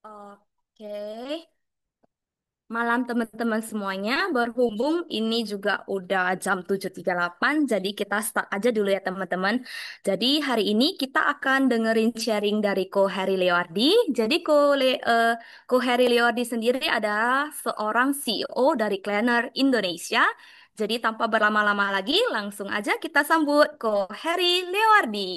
Oke, malam teman-teman semuanya. Berhubung ini juga udah jam 7.38, jadi kita start aja dulu ya teman-teman. Jadi hari ini kita akan dengerin sharing dari Ko Heri Leoardi. Jadi Ko Heri Leoardi sendiri adalah seorang CEO dari Cleaner Indonesia. Jadi tanpa berlama-lama lagi, langsung aja kita sambut Ko Heri Leoardi.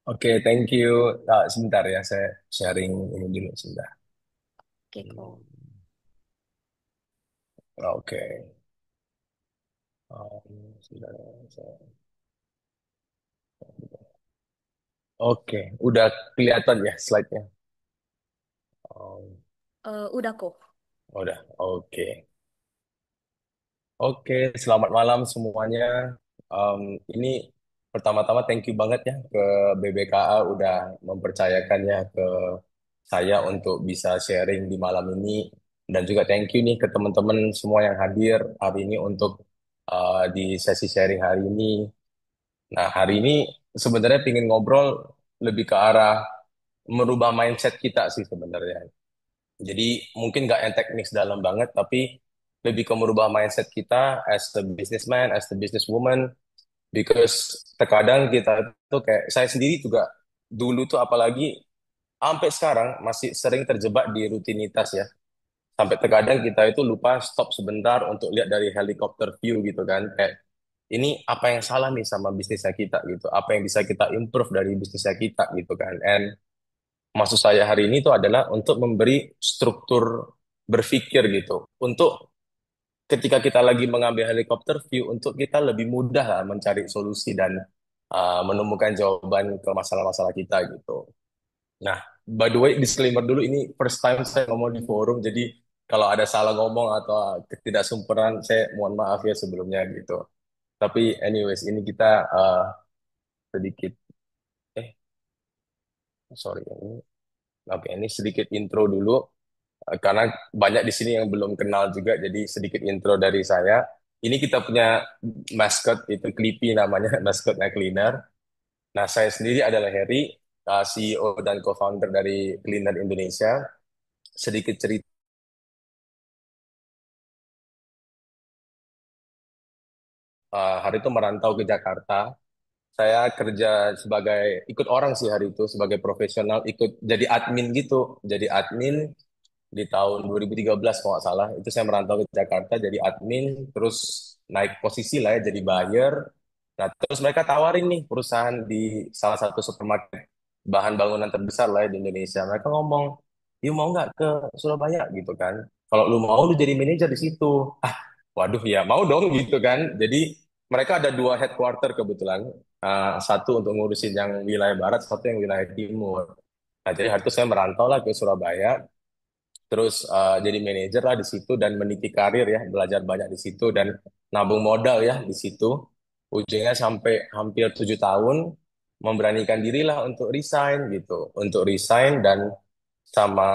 Oke, thank you. Sebentar ya, saya sharing ini dulu sebentar. Oke, Ko. Hmm, Oke. Sebentar ya, Oke, udah kelihatan ya slide-nya. Um, Udah, Ko. Udah, oke. Oke, selamat malam semuanya. Ini pertama-tama thank you banget ya ke BBKA udah mempercayakannya ke saya untuk bisa sharing di malam ini. Dan juga thank you nih ke teman-teman semua yang hadir hari ini untuk di sesi sharing hari ini. Nah, hari ini sebenarnya ingin ngobrol lebih ke arah merubah mindset kita sih sebenarnya. Jadi mungkin nggak yang teknis dalam banget, tapi lebih ke merubah mindset kita as the businessman, as the businesswoman, because terkadang kita tuh kayak saya sendiri juga dulu tuh apalagi sampai sekarang masih sering terjebak di rutinitas ya. Sampai terkadang kita itu lupa stop sebentar untuk lihat dari helikopter view gitu kan. Kayak ini apa yang salah nih sama bisnisnya kita gitu. Apa yang bisa kita improve dari bisnisnya kita gitu kan. And maksud saya hari ini itu adalah untuk memberi struktur berpikir gitu. Untuk ketika kita lagi mengambil helikopter view, untuk kita lebih mudah lah mencari solusi dan menemukan jawaban ke masalah-masalah kita gitu. Nah, by the way, disclaimer dulu, ini first time saya ngomong di forum, jadi kalau ada salah ngomong atau ketidaksempurnaan, saya mohon maaf ya sebelumnya gitu. Tapi anyways, ini kita sedikit, eh, sorry, ini sedikit intro dulu. Karena banyak di sini yang belum kenal juga, jadi sedikit intro dari saya. Ini kita punya mascot, itu Clippy namanya, maskotnya Cleaner. Nah, saya sendiri adalah Heri, CEO dan co-founder dari Cleaner Indonesia. Sedikit cerita, hari itu merantau ke Jakarta. Saya kerja sebagai, ikut orang sih hari itu, sebagai profesional, ikut jadi admin gitu. Jadi admin di tahun 2013 kalau nggak salah. Itu saya merantau ke Jakarta jadi admin, terus naik posisi lah ya jadi buyer. Nah, terus mereka tawarin nih perusahaan di salah satu supermarket bahan bangunan terbesar lah ya di Indonesia. Mereka ngomong, "You mau nggak ke Surabaya?" gitu kan. Kalau lu mau, lu jadi manajer di situ. Ah, waduh ya mau dong gitu kan. Jadi mereka ada dua headquarter kebetulan. Satu untuk ngurusin yang wilayah barat, satu yang wilayah timur. Nah, jadi hari itu saya merantau lah ke Surabaya. Terus jadi manajer lah di situ dan meniti karir ya, belajar banyak di situ dan nabung modal ya di situ. Ujungnya sampai hampir 7 tahun memberanikan diri lah untuk resign gitu, untuk resign dan sama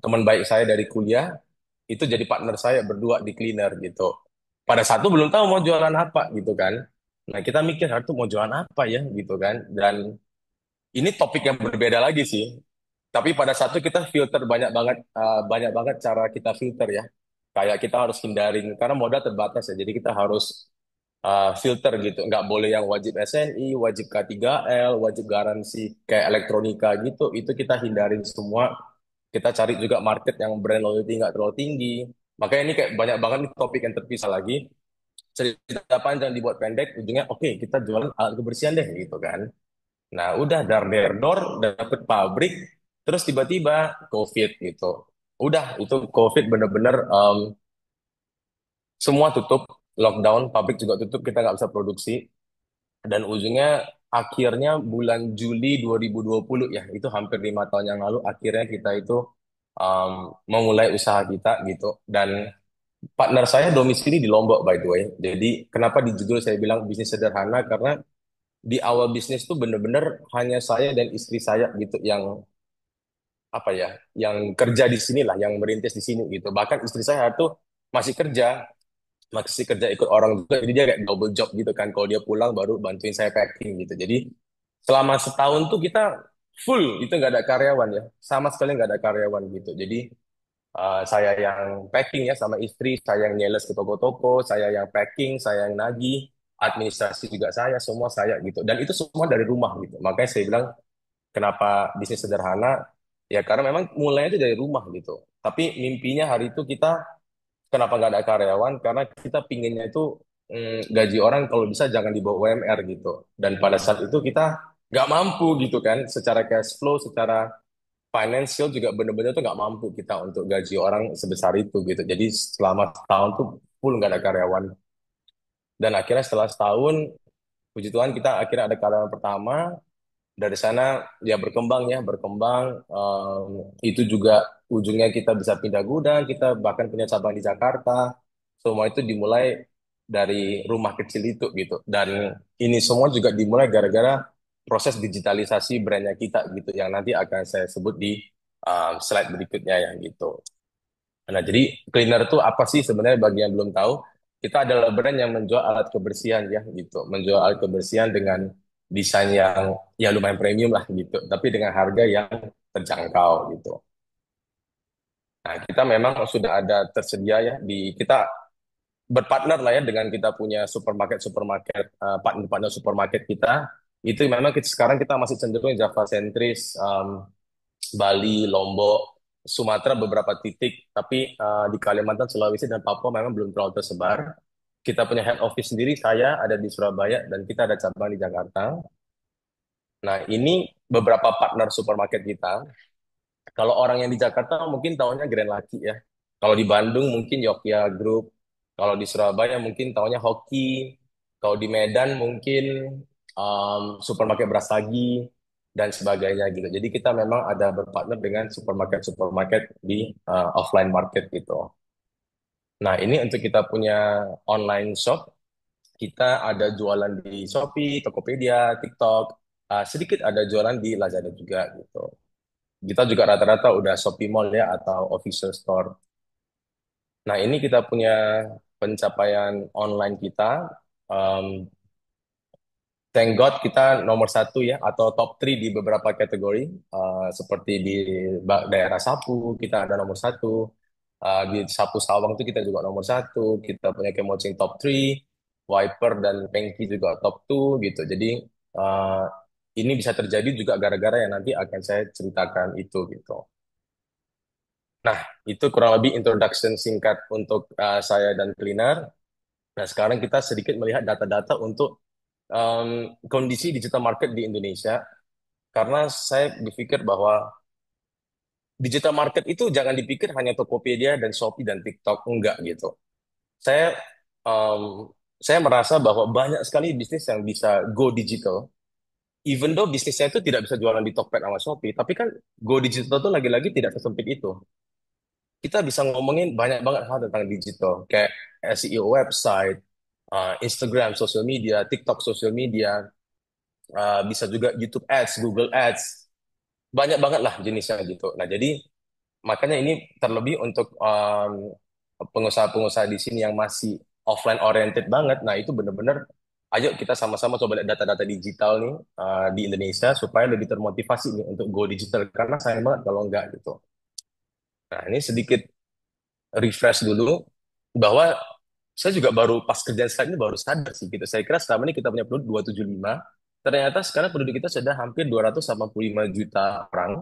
teman baik saya dari kuliah itu jadi partner saya berdua di cleaner gitu. Pada satu belum tahu mau jualan apa gitu kan. Nah kita mikir satu mau jualan apa ya gitu kan. Dan ini topik yang berbeda lagi sih. Tapi pada satu kita filter banyak banget cara kita filter ya. Kayak kita harus hindarin karena modal terbatas ya. Jadi kita harus filter gitu. Nggak boleh yang wajib SNI, wajib K3L, wajib garansi kayak elektronika gitu. Itu kita hindarin semua. Kita cari juga market yang brand loyalty nggak terlalu tinggi. Makanya ini kayak banyak banget nih topik yang terpisah lagi. Cerita panjang dibuat pendek, ujungnya oke kita jualan alat kebersihan deh gitu kan. Nah, udah dar der dor dapet pabrik, terus tiba-tiba COVID gitu. Udah itu COVID bener-bener semua tutup, lockdown, pabrik juga tutup, kita nggak bisa produksi. Dan ujungnya akhirnya bulan Juli 2020 ya, itu hampir 5 tahun yang lalu, akhirnya kita itu um, memulai usaha kita gitu. Dan partner saya domisili di Lombok by the way. Jadi kenapa di judul saya bilang bisnis sederhana? Karena di awal bisnis tuh bener-bener hanya saya dan istri saya gitu yang apa ya, yang kerja di sini lah, yang merintis di sini gitu. Bahkan istri saya tuh masih kerja, masih kerja ikut orang juga, jadi dia kayak double job gitu kan. Kalau dia pulang baru bantuin saya packing gitu. Jadi selama setahun tuh kita full itu nggak ada karyawan ya, sama sekali nggak ada karyawan gitu. Jadi saya yang packing ya sama istri, saya yang nyales ke toko-toko, saya yang packing, saya yang nagih, administrasi juga saya, semua saya gitu. Dan itu semua dari rumah gitu. Makanya saya bilang kenapa bisnis sederhana? Ya karena memang mulainya itu dari rumah gitu. Tapi mimpinya hari itu kita kenapa nggak ada karyawan? Karena kita pinginnya itu gaji orang kalau bisa jangan di bawah UMR gitu. Dan pada saat itu kita nggak mampu gitu kan, secara cash flow, secara financial juga bener-bener tuh nggak mampu kita untuk gaji orang sebesar itu gitu. Jadi selama setahun tuh full nggak ada karyawan. Dan akhirnya setelah setahun, puji Tuhan kita akhirnya ada karyawan pertama. Dari sana ya berkembang ya, berkembang. Itu juga ujungnya kita bisa pindah gudang, kita bahkan punya cabang di Jakarta. Semua itu dimulai dari rumah kecil itu gitu. Dan ini semua juga dimulai gara-gara proses digitalisasi brandnya kita gitu, yang nanti akan saya sebut di slide berikutnya ya gitu. Nah, jadi cleaner itu apa sih sebenarnya bagi yang belum tahu? Kita adalah brand yang menjual alat kebersihan ya gitu. Menjual alat kebersihan dengan desain yang ya lumayan premium lah gitu. Tapi dengan harga yang terjangkau gitu. Nah, kita memang sudah ada tersedia ya di kita berpartner lah ya dengan kita punya supermarket partner-partner supermarket kita. Itu memang sekarang kita masih cenderung Java sentris, Bali, Lombok, Sumatera beberapa titik, tapi di Kalimantan, Sulawesi, dan Papua memang belum terlalu tersebar. Kita punya head office sendiri, saya ada di Surabaya, dan kita ada cabang di Jakarta. Nah, ini beberapa partner supermarket kita. Kalau orang yang di Jakarta mungkin tahunya Grand Lucky ya. Kalau di Bandung mungkin Yogya Group. Kalau di Surabaya mungkin tahunya Hoki. Kalau di Medan mungkin supermarket Brastagi dan sebagainya gitu. Jadi kita memang ada berpartner dengan supermarket-supermarket di offline market gitu. Nah, ini untuk kita punya online shop, kita ada jualan di Shopee, Tokopedia, TikTok, sedikit ada jualan di Lazada juga gitu. Kita juga rata-rata udah Shopee Mall ya atau official store. Nah, ini kita punya pencapaian online kita. Um, Thank God kita nomor satu ya atau top 3 di beberapa kategori. Seperti di daerah sapu kita ada nomor satu. Di sapu sawang itu kita juga nomor satu. Kita punya Kemocing top 3, Wiper dan Pengki juga top 2 gitu. Jadi uh, ini bisa terjadi juga gara-gara yang nanti akan saya ceritakan itu gitu. Nah, itu kurang lebih introduction singkat untuk saya dan Cleaner. Nah, sekarang kita sedikit melihat data-data untuk kondisi digital market di Indonesia. Karena saya berpikir bahwa digital market itu jangan dipikir hanya Tokopedia dan Shopee dan TikTok, enggak gitu. Saya um, saya merasa bahwa banyak sekali bisnis yang bisa go digital. Even though bisnisnya itu tidak bisa jualan di Tokped sama Shopee, tapi kan go digital itu lagi-lagi tidak sesempit itu. Kita bisa ngomongin banyak banget hal tentang digital, kayak SEO website, Instagram, social media, TikTok, social media, bisa juga YouTube Ads, Google Ads, banyak banget lah jenisnya gitu. Nah, jadi makanya ini terlebih untuk pengusaha-pengusaha di sini yang masih offline oriented banget. Nah, itu benar-benar ayo kita sama-sama coba lihat data-data digital nih di Indonesia supaya lebih termotivasi nih untuk go digital karena sayang banget kalau enggak gitu. Nah, ini sedikit refresh dulu bahwa saya juga baru pas kerjaan slide ini baru sadar sih gitu. Saya kira selama ini kita punya penduduk 275, ternyata sekarang penduduk kita sudah hampir 285 juta orang.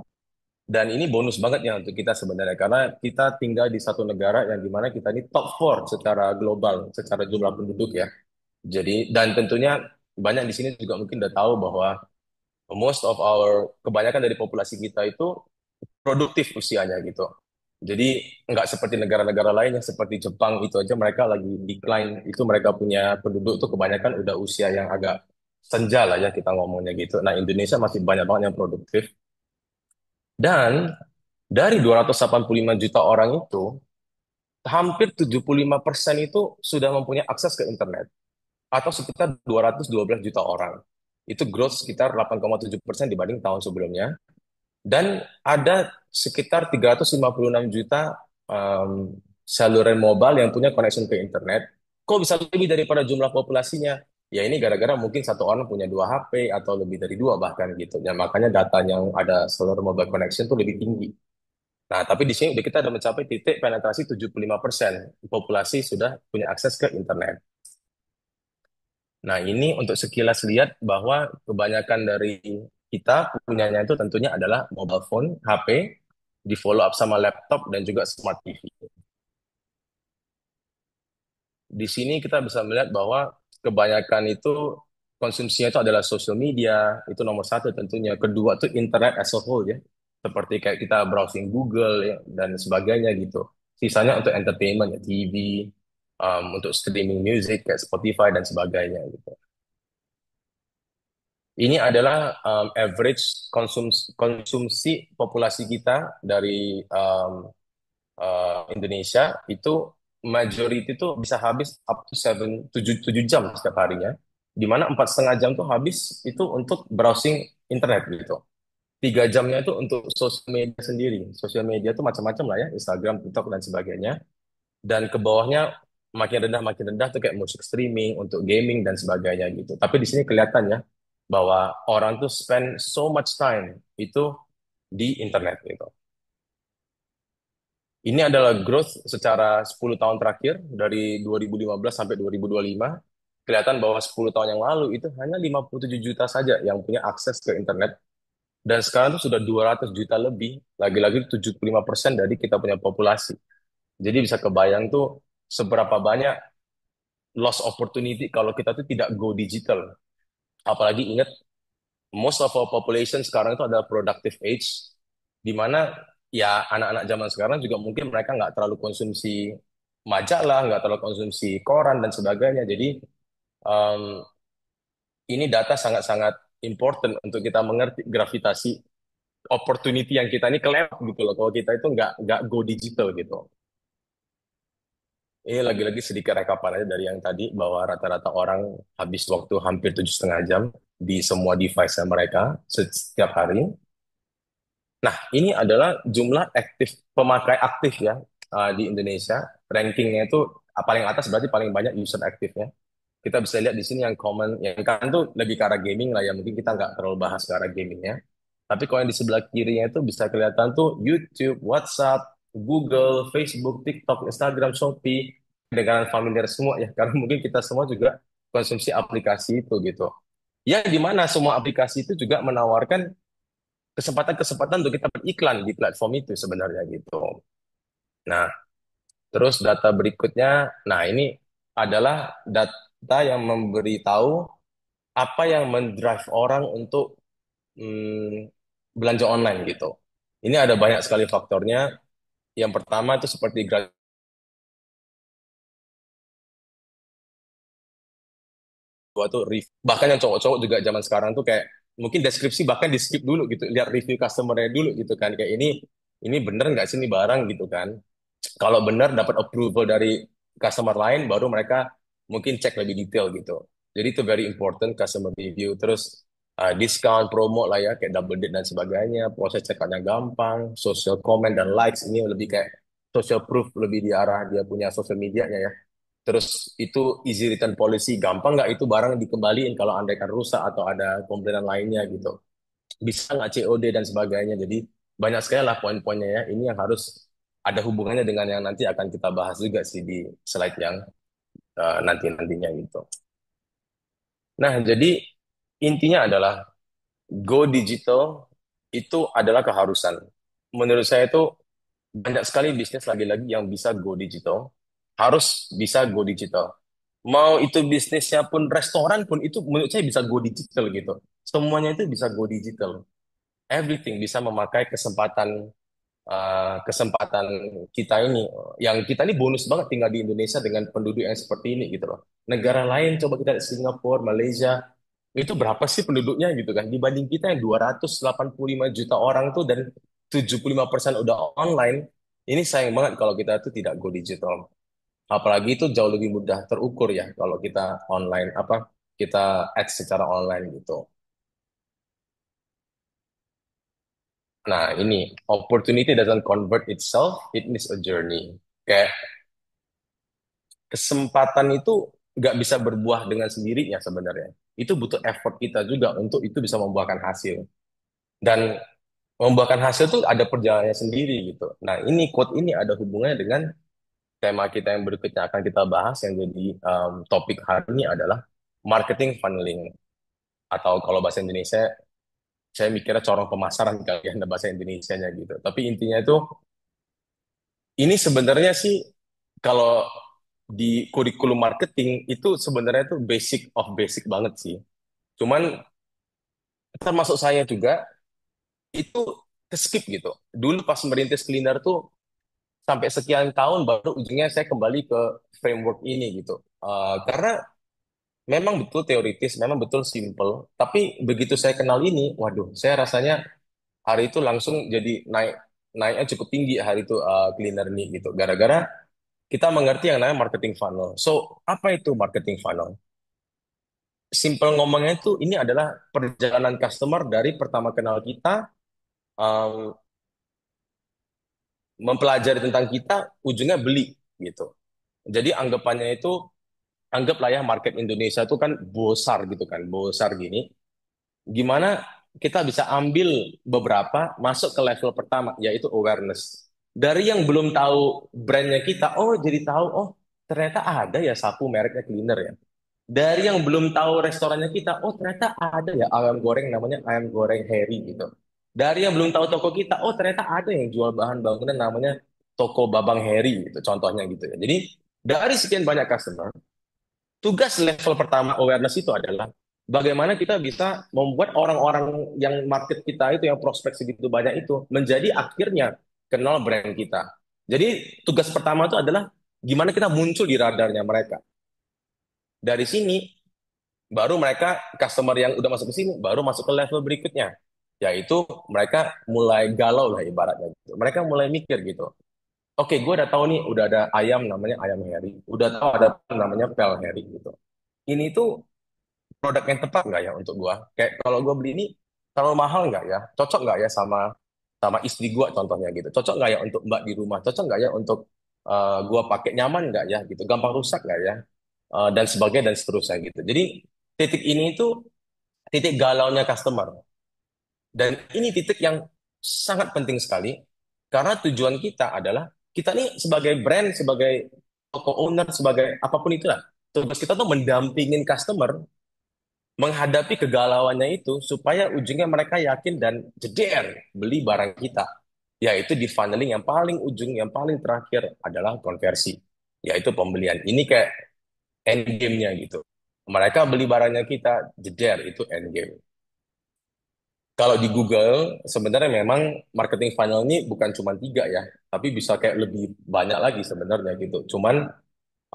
Dan ini bonus banget ya untuk kita sebenarnya karena kita tinggal di satu negara yang dimana kita ini top 4 secara global, secara jumlah penduduk ya. Jadi dan tentunya banyak di sini juga mungkin udah tahu bahwa most of our kebanyakan dari populasi kita itu produktif usianya gitu. Jadi nggak seperti negara-negara lain yang seperti Jepang itu aja mereka lagi decline itu mereka punya penduduk tuh kebanyakan udah usia yang agak senja lah ya kita ngomongnya gitu. Nah Indonesia masih banyak banget yang produktif dan dari 285 juta orang itu hampir 75% itu sudah mempunyai akses ke internet atau sekitar 212 juta orang. Itu growth sekitar 8,7% dibanding tahun sebelumnya. Dan ada sekitar 356 juta saluran mobile yang punya connection ke internet. Kok bisa lebih daripada jumlah populasinya? Ya ini gara-gara mungkin satu orang punya dua HP atau lebih dari dua bahkan gitu. Ya makanya data yang ada seluruh mobile connection tuh lebih tinggi. Nah, tapi di sini kita udah mencapai titik penetrasi 75% populasi sudah punya akses ke internet. Nah, ini untuk sekilas lihat bahwa kebanyakan dari kita punyanya itu tentunya adalah mobile phone, HP, di follow up sama laptop dan juga smart TV. Di sini kita bisa melihat bahwa kebanyakan itu konsumsinya itu adalah social media, itu nomor satu tentunya. Kedua itu internet as a whole ya, seperti kayak kita browsing Google ya, dan sebagainya gitu. Sisanya untuk entertainment ya, TV, untuk streaming music kayak Spotify dan sebagainya gitu. Ini adalah average konsumsi populasi kita dari Indonesia itu majority itu bisa habis up to 7 jam setiap harinya, di mana 4,5 jam tuh habis itu untuk browsing internet gitu. 3 jamnya itu untuk sosial media sendiri. Sosial media itu macam-macam lah ya, Instagram, TikTok dan sebagainya. Dan ke bawahnya makin rendah tuh kayak musik streaming, untuk gaming dan sebagainya gitu. Tapi di sini kelihatan ya bahwa orang tuh spend so much time itu di internet gitu. Ini adalah growth secara 10 tahun terakhir dari 2015 sampai 2025. Kelihatan bahwa 10 tahun yang lalu itu hanya 57 juta saja yang punya akses ke internet. Dan sekarang itu sudah 200 juta lebih. Lagi-lagi 75% dari kita punya populasi. Jadi bisa kebayang tuh seberapa banyak lost opportunity kalau kita tuh tidak go digital. Apalagi ingat, most of our population sekarang itu adalah productive age, di mana ya anak-anak zaman sekarang juga mungkin mereka nggak terlalu konsumsi majalah, nggak terlalu konsumsi koran dan sebagainya. Jadi um, ini data sangat-sangat important untuk kita mengerti gravitasi opportunity yang kita ini kelewat gitu loh. Kalau kita itu nggak go digital gitu. Ini lagi-lagi sedikit rekapan aja dari yang tadi bahwa rata-rata orang habis waktu hampir 7,5 jam di semua device mereka setiap hari. Nah, ini adalah jumlah aktif pemakai aktif ya di Indonesia. Rankingnya itu paling atas berarti paling banyak user aktifnya. Kita bisa lihat di sini yang common, yang kan tuh lebih ke arah gaming lah ya. Mungkin kita nggak terlalu bahas ke arah gamingnya. Tapi kalau yang di sebelah kirinya itu bisa kelihatan tuh YouTube, WhatsApp, Google, Facebook, TikTok, Instagram, Shopee, dengan familiar semua ya. Karena mungkin kita semua juga konsumsi aplikasi itu gitu. Ya, di mana semua aplikasi itu juga menawarkan kesempatan-kesempatan untuk kita beriklan di platform itu sebenarnya gitu. Nah, terus data berikutnya, nah ini adalah data yang memberitahu apa yang mendrive orang untuk belanja online gitu. Ini ada banyak sekali faktornya. Yang pertama itu seperti gua tuh review. Bahkan yang cowok-cowok juga zaman sekarang tuh kayak mungkin deskripsi bahkan di skip dulu gitu, lihat review customer-nya dulu gitu kan. Kayak ini bener nggak sih ini barang gitu kan. Kalau benar dapat approval dari customer lain, baru mereka mungkin cek lebih detail gitu. Jadi itu very important customer review. Terus discount, promo lah ya, kayak double date dan sebagainya. Proses cekatnya gampang, social comment dan likes ini lebih kayak social proof, lebih di arah dia punya social medianya ya. Terus itu easy return policy, gampang nggak itu barang dikembaliin kalau andaikan rusak atau ada komplainan lainnya gitu. Bisa nggak COD dan sebagainya. Jadi banyak sekali lah poin-poinnya ya. Ini yang harus ada hubungannya dengan yang nanti akan kita bahas juga sih di slide yang nanti-nantinya gitu. Nah, jadi intinya adalah go digital itu adalah keharusan. Menurut saya itu banyak sekali bisnis lagi-lagi yang bisa go digital, harus bisa go digital. Mau itu bisnisnya pun restoran pun itu menurut saya bisa go digital gitu. Semuanya itu bisa go digital. Everything bisa memakai kesempatan kita ini, yang kita ini bonus banget tinggal di Indonesia dengan penduduk yang seperti ini gitu loh. Negara lain coba kita lihat Singapura, Malaysia, itu berapa sih penduduknya gitu kan? Dibanding kita yang 285 juta orang tuh dan 75% udah online, ini sayang banget kalau kita tuh tidak go digital. Apalagi itu jauh lebih mudah terukur ya kalau kita online kita ads secara online gitu. Nah, ini opportunity doesn't convert itself, it is a journey. Kayak kesempatan itu nggak bisa berbuah dengan sendirinya sebenarnya. Itu butuh effort kita juga untuk itu bisa membuahkan hasil. Dan membuahkan hasil tuh ada perjalanannya sendiri gitu. Nah, ini quote ini ada hubungannya dengan tema kita yang berikutnya akan kita bahas yang jadi topik hari ini adalah marketing funneling atau kalau bahasa Indonesia saya mikirnya corong pemasaran kali ya bahasa Indonesianya gitu. Tapi intinya itu ini sebenarnya sih kalau di kurikulum marketing itu sebenarnya itu basic of basic banget sih. Cuman termasuk saya juga itu skip gitu. Dulu pas merintis cleaner tuh sampai sekian tahun baru ujungnya saya kembali ke framework ini gitu. Karena memang betul teoritis, memang betul simple, tapi begitu saya kenal ini, waduh, saya rasanya hari itu langsung jadi naiknya cukup tinggi hari itu cleaner ini gitu. Gara-gara kita mengerti yang namanya marketing funnel. So, apa itu marketing funnel? Simple ngomongnya itu ini adalah perjalanan customer dari pertama kenal kita, um, mempelajari tentang kita, ujungnya beli gitu. Jadi anggapannya itu, anggaplah ya market Indonesia itu kan besar gitu kan, besar gini. Gimana kita bisa ambil beberapa masuk ke level pertama, yaitu awareness. Dari yang belum tahu brandnya kita, oh jadi tahu, oh ternyata ada ya sapu mereknya cleaner ya. Dari yang belum tahu restorannya kita, oh ternyata ada ya ayam goreng namanya ayam goreng Harry gitu. Dari yang belum tahu toko kita, oh ternyata ada yang jual bahan bangunan namanya toko Babang Harry gitu, contohnya gitu ya. Jadi dari sekian banyak customer, tugas level pertama awareness itu adalah bagaimana kita bisa membuat orang-orang yang market kita itu, yang prospek segitu banyak itu, menjadi akhirnya kenal brand kita. Jadi tugas pertama itu adalah gimana kita muncul di radarnya mereka. Dari sini baru mereka customer yang udah masuk ke sini baru masuk ke level berikutnya, yaitu mereka mulai galau lah ibaratnya gitu. Mereka mulai mikir gitu. Oke, gue udah tahu nih, udah ada ayam namanya ayam Harry, udah tahu ada namanya pel Harry gitu. Ini tuh produk yang tepat nggak ya untuk gue? Kayak kalau gue beli ini terlalu mahal nggak ya? Cocok nggak ya sama sama istri gue contohnya gitu? Cocok nggak ya untuk mbak di rumah? Cocok nggak ya untuk gue pakai, nyaman nggak ya gitu? Gampang rusak nggak ya? Dan sebagainya dan seterusnya gitu. Jadi titik ini itu titik galaunya customer. Dan ini titik yang sangat penting sekali karena tujuan kita adalah kita nih sebagai brand, sebagai toko owner, sebagai apapun itulah. Tugas kita tuh mendampingin customer menghadapi kegalauannya itu supaya ujungnya mereka yakin dan jeder beli barang kita. Yaitu di funneling yang paling ujung, yang paling terakhir adalah konversi. Yaitu pembelian. Ini kayak end game-nya gitu. Mereka beli barangnya kita, jeder itu end game. Kalau di Google, sebenarnya memang marketing funnel ini bukan cuma tiga ya, tapi bisa kayak lebih banyak lagi sebenarnya gitu. Cuman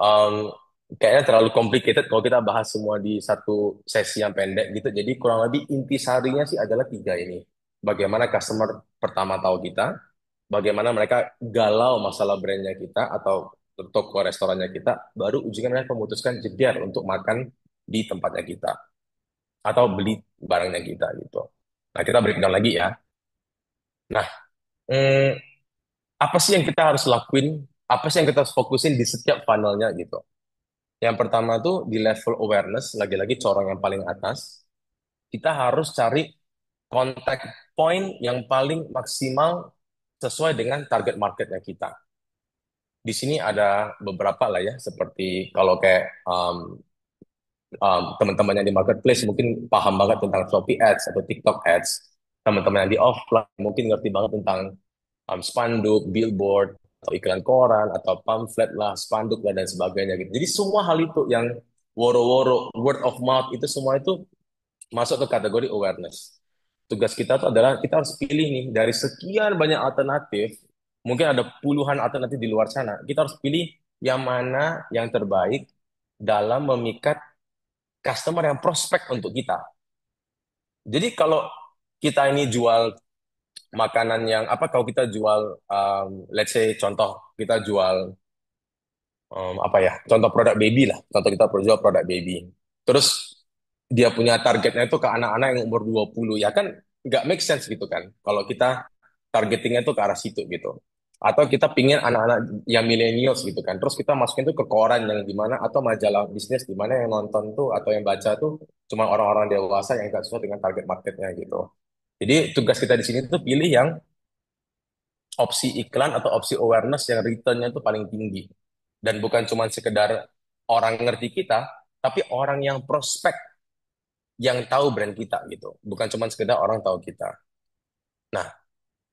um, kayaknya terlalu complicated kalau kita bahas semua di satu sesi yang pendek gitu. Jadi kurang lebih intisarinya sih adalah tiga ini. Bagaimana customer pertama tahu kita, bagaimana mereka galau masalah brandnya kita atau toko restorannya kita, baru ujungnya mereka memutuskan jeder untuk makan di tempatnya kita atau beli barangnya kita gitu. Nah, kita breakdown lagi ya. Nah, hmm, apa sih yang kita harus lakuin? Apa sih yang kita harus fokusin di setiap funnelnya gitu? Yang pertama tuh di level awareness, lagi-lagi corong yang paling atas, kita harus cari contact point yang paling maksimal sesuai dengan target marketnya kita. Di sini ada beberapa lah ya, seperti kalau kayak teman-teman yang di marketplace mungkin paham banget tentang Shopee Ads atau TikTok Ads. Teman-teman yang di offline mungkin ngerti banget tentang spanduk, billboard, atau iklan koran, atau pamflet lah, spanduk lah, dan sebagainya gitu. Jadi semua hal itu yang woro-woro, word of mouth, itu semua itu masuk ke kategori awareness. Tugas kita tuh adalah kita harus pilih nih, dari sekian banyak alternatif, mungkin ada puluhan alternatif di luar sana, kita harus pilih yang mana yang terbaik dalam memikat customer yang prospek untuk kita. Jadi kalau kita ini jual makanan yang apa, kalau kita jual let's say contoh kita jual apa ya, contoh produk baby lah, contoh kita jual produk baby, terus dia punya targetnya itu ke anak-anak yang umur 20 ya kan, nggak make sense gitu kan kalau kita targetingnya itu ke arah situ gitu. Atau kita pingin anak-anak yang milenials gitu kan. Terus kita masukin tuh ke koran yang gimana atau majalah bisnis di mana yang nonton tuh atau yang baca tuh cuma orang-orang dewasa yang gak sesuai dengan target marketnya gitu. Jadi tugas kita di sini tuh pilih yang opsi iklan atau opsi awareness yang returnnya tuh paling tinggi. Dan bukan cuma sekedar orang ngerti kita, tapi orang yang prospek yang tahu brand kita gitu. Bukan cuma sekedar orang tahu kita. Nah,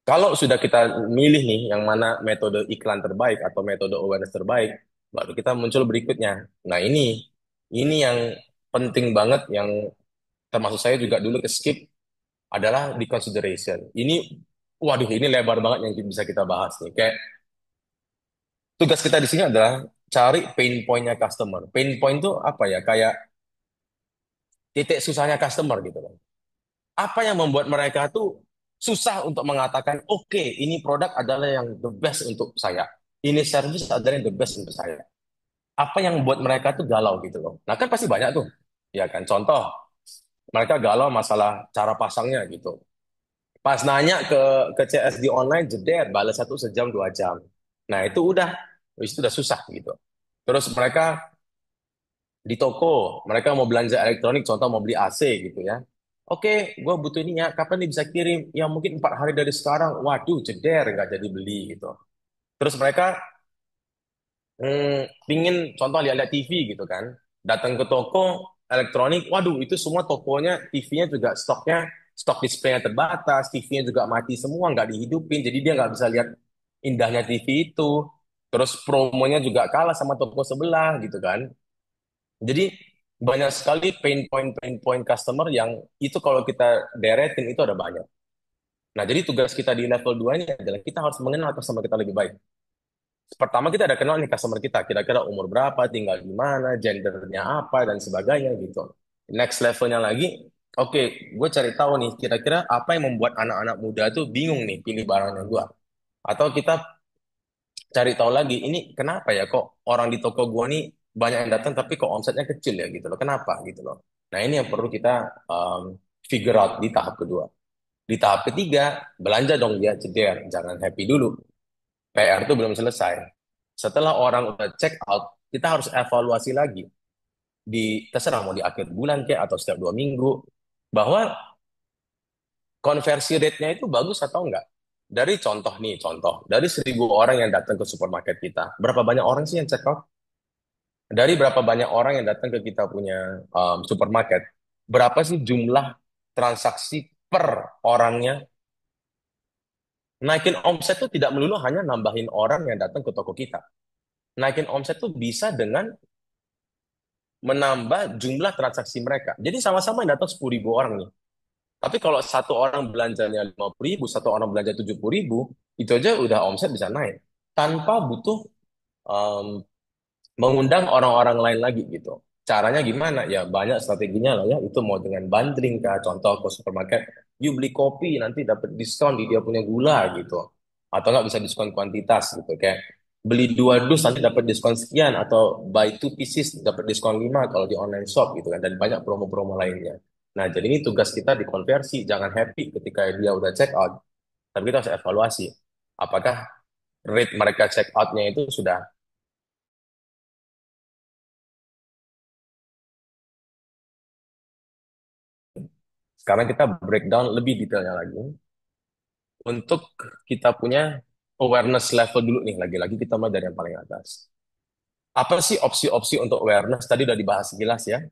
kalau sudah kita milih nih yang mana metode iklan terbaik atau metode awareness terbaik, baru kita muncul berikutnya. Nah, ini yang penting banget yang termasuk saya juga dulu ke skip adalah di consideration. Waduh, ini lebar banget yang bisa kita bahas nih. Kayak tugas kita di sini adalah cari pain point-nya customer. Pain point itu apa ya? Kayak titik susahnya customer gitu loh. Apa yang membuat mereka tuh susah untuk mengatakan, oke, ini produk adalah yang the best untuk saya. Ini service adalah yang the best untuk saya. Apa yang membuat mereka tuh galau gitu loh. Nah kan pasti banyak tuh. Ya kan, contoh, mereka galau masalah cara pasangnya gitu. Pas nanya ke CSD online, jeder, balas satu sejam, 2 jam. Nah itu udah susah gitu. Terus mereka di toko, mereka mau belanja elektronik, contoh mau beli AC gitu ya. Oke, gue butuh ini ya, kapan nih bisa kirim? Ya mungkin 4 hari dari sekarang. Waduh, jeder, nggak jadi beli gitu. Terus mereka pingin contoh lihat-lihat TV gitu kan. Datang ke toko elektronik, waduh itu semua tokonya, TV-nya juga stok display-nya terbatas, TV-nya juga mati semua, nggak dihidupin, jadi dia nggak bisa lihat indahnya TV itu. Terus promonya juga kalah sama toko sebelah gitu kan. Jadi banyak sekali pain point customer yang itu kalau kita deretin itu ada banyak. Nah, jadi tugas kita di level 2 ini adalah kita harus mengenal customer kita lebih baik. Pertama kita ada kenal nih customer kita, kira-kira umur berapa, tinggal di mana, gendernya apa, dan sebagainya gitu. Next levelnya lagi, oke, gue cari tahu nih, kira-kira apa yang membuat anak-anak muda tuh bingung nih pilih barangnya gue. Atau kita cari tahu lagi, ini kenapa ya kok orang di toko gua nih banyak yang datang tapi kok omsetnya kecil ya gitu loh. Kenapa gitu loh. Nah, ini yang perlu kita um, figure out di tahap kedua. Di tahap ketiga, belanja dong dia ceder, jangan happy dulu. PR itu belum selesai. Setelah orang udah check out, kita harus evaluasi lagi terserah mau di akhir bulan kayak atau setiap 2 minggu bahwa konversi rate-nya itu bagus atau enggak. Dari contoh nih, contoh dari 1.000 orang yang datang ke supermarket kita, berapa banyak orang sih yang check out? Dari berapa banyak orang yang datang ke kita punya supermarket, berapa sih jumlah transaksi per orangnya? Naikin omset itu tidak melulu hanya nambahin orang yang datang ke toko kita. Naikin omset itu bisa dengan menambah jumlah transaksi mereka. Jadi sama-sama yang datang 10.000 orang nih. Tapi kalau satu orang belanjanya 50.000, satu orang belanja 70.000, itu aja udah omset bisa naik. Tanpa butuh um, mengundang orang-orang lain lagi gitu. Caranya gimana? Ya banyak strateginya lah ya. Itu mau dengan bundling kah? Contoh ke supermarket, you beli kopi nanti dapat diskon di dia punya gula gitu. Atau nggak bisa diskon kuantitas gitu. Kayak beli 2 dus nanti dapat diskon sekian atau buy 2 pieces dapat diskon 5 kalau di online shop gitu kan. Dan banyak promo-promo lainnya. Nah, jadi ini tugas kita di konversi. Jangan happy ketika dia udah check out. Tapi kita harus evaluasi. Apakah rate mereka check outnya itu sudah. Sekarang kita breakdown lebih detailnya lagi. Untuk kita punya awareness level dulu nih, lagi-lagi kita mulai dari yang paling atas. Apa sih opsi-opsi untuk awareness? Tadi udah dibahas jelas ya.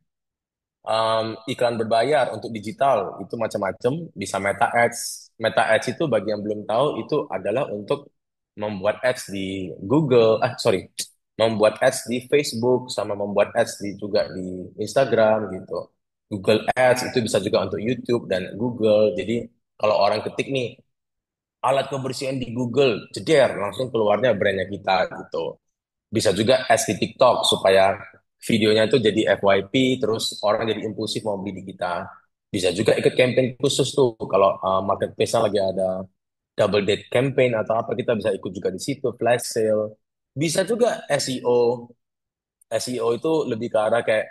Iklan berbayar untuk digital itu macam-macam, bisa Meta Ads. Meta Ads itu bagi yang belum tahu itu adalah untuk membuat ads di Google, sorry, membuat ads di Facebook sama membuat ads juga di Instagram gitu. Google Ads itu bisa juga untuk YouTube dan Google. Jadi kalau orang ketik nih alat kebersihan di Google, jeder langsung keluarnya brandnya kita gitu. Bisa juga ads di TikTok supaya videonya itu jadi FYP, terus orang jadi impulsif mau beli di kita. Bisa juga ikut campaign khusus tuh kalau marketplace lagi ada double date campaign atau apa kita bisa ikut juga di situ, flash sale. Bisa juga SEO. SEO itu lebih ke arah kayak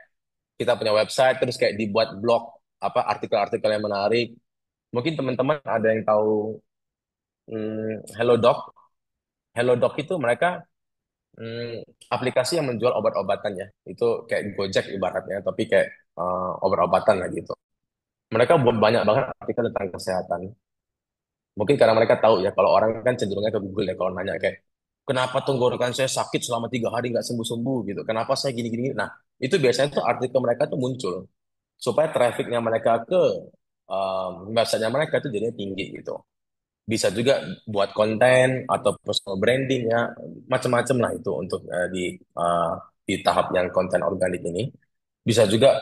kita punya website terus kayak dibuat blog apa artikel-artikel yang menarik. Mungkin teman-teman ada yang tahu Hello Doc. Hellodoc itu mereka aplikasi yang menjual obat-obatan ya. Itu kayak Gojek ibaratnya, tapi kayak obat-obatan lah gitu. Mereka buat banyak banget artikel tentang kesehatan. Mungkin karena mereka tahu ya, kalau orang kan cenderungnya ke Google ya, kalau nanya kayak, kenapa tenggorokan saya sakit selama 3 hari nggak sembuh-sembuh gitu. Kenapa saya gini-gini. Nah, itu biasanya tuh artikel mereka tuh muncul. Supaya trafficnya mereka ke websitenya mereka tuh jadinya tinggi gitu. Bisa juga buat konten atau personal branding ya, macam-macam lah itu untuk di tahap yang konten organik ini. Bisa juga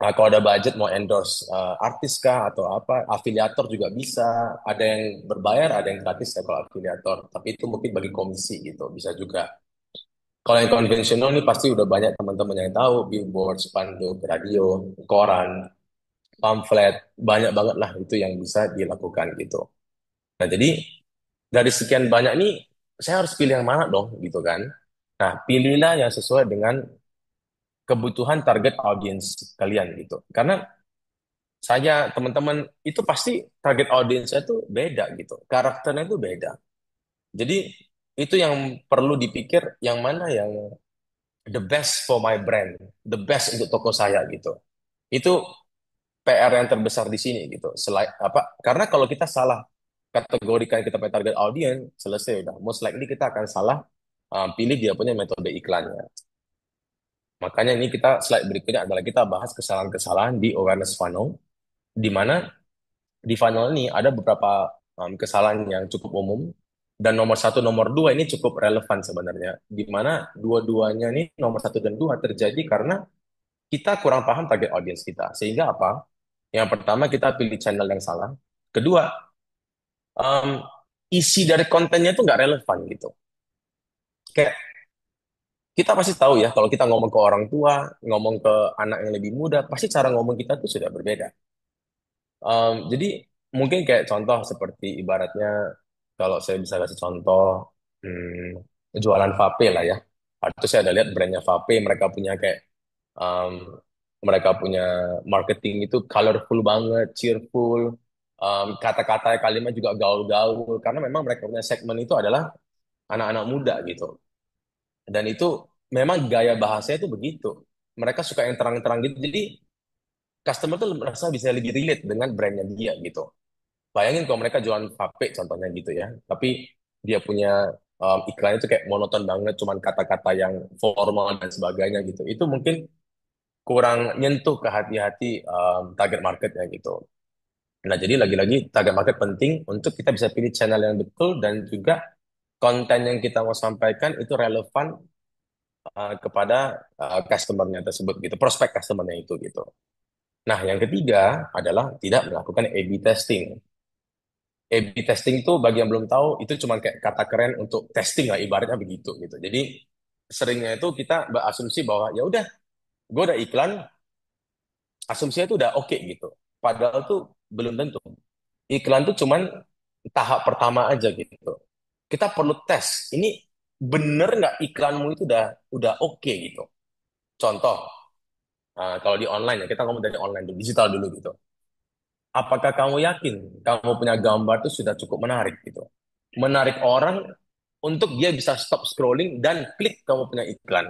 kalau ada budget mau endorse artis kah atau apa, afiliator juga bisa. Ada yang berbayar, ada yang gratis ya kalau afiliator. Tapi itu mungkin bagi komisi gitu, bisa juga. Kalau yang konvensional nih pasti udah banyak teman-teman yang tahu, billboard, spanduk, radio, koran, pamflet, banyak banget lah itu yang bisa dilakukan gitu. Nah, jadi dari sekian banyak nih, saya harus pilih yang mana dong, gitu kan? Nah, pilihlah yang sesuai dengan kebutuhan target audiens kalian gitu. Karena saya, teman-teman, itu pasti target audiensnya itu beda gitu. Karakternya itu beda. Jadi, itu yang perlu dipikir, yang mana yang the best for my brand, the best untuk toko saya gitu. Itu PR yang terbesar di sini gitu. Selain apa? Karena kalau kita salah kategorikan kita punya target audience, selesai udah. Most likely kita akan salah pilih dia punya metode iklannya. Makanya ini kita slide berikutnya adalah kita bahas kesalahan-kesalahan di awareness funnel, di mana di funnel ini ada beberapa kesalahan yang cukup umum, dan nomor satu, nomor dua ini cukup relevan sebenarnya, di mana dua-duanya ini nomor satu dan dua terjadi karena kita kurang paham target audience kita. Sehingga apa? Yang pertama kita pilih channel yang salah. Kedua, um, isi dari kontennya itu nggak relevan gitu. Kayak kita pasti tahu ya kalau kita ngomong ke orang tua, ngomong ke anak yang lebih muda, pasti cara ngomong kita tuh sudah berbeda. Jadi mungkin kayak contoh seperti ibaratnya kalau saya bisa kasih contoh jualan vape lah ya. Atau saya ada lihat brandnya vape, mereka punya kayak um, mereka punya marketing itu colorful banget, cheerful, kata-kata kalimat juga gaul-gaul karena memang mereka punya segmen itu adalah anak-anak muda gitu. Dan itu memang gaya bahasanya itu begitu. Mereka suka yang terang-terang gitu. Jadi customer tuh merasa bisa lebih relate dengan brandnya dia gitu. Bayangin kalau mereka jualan vape contohnya gitu ya. Tapi dia punya iklannya itu kayak monoton banget, cuman kata-kata yang formal dan sebagainya gitu. Itu mungkin kurang nyentuh ke hati-hati target marketnya gitu. Nah, jadi lagi-lagi target market penting untuk kita bisa pilih channel yang betul dan juga konten yang kita mau sampaikan itu relevan kepada customer-nya tersebut gitu, prospek customer-nya itu gitu. Nah, yang ketiga adalah tidak melakukan A/B testing. A/B testing itu bagi yang belum tahu itu cuma kayak kata keren untuk testing lah ibaratnya begitu gitu. Jadi seringnya itu kita berasumsi bahwa ya udah gue udah iklan, asumsinya itu udah oke gitu. Padahal tuh belum tentu. Iklan tuh cuman tahap pertama aja gitu. Kita perlu tes. Ini bener nggak iklanmu itu udah oke gitu. Contoh, kalau di online ya, kita ngomong dari online dulu, digital dulu gitu. Apakah kamu yakin kamu punya gambar itu sudah cukup menarik gitu? Menarik orang untuk dia bisa stop scrolling dan klik kamu punya iklan.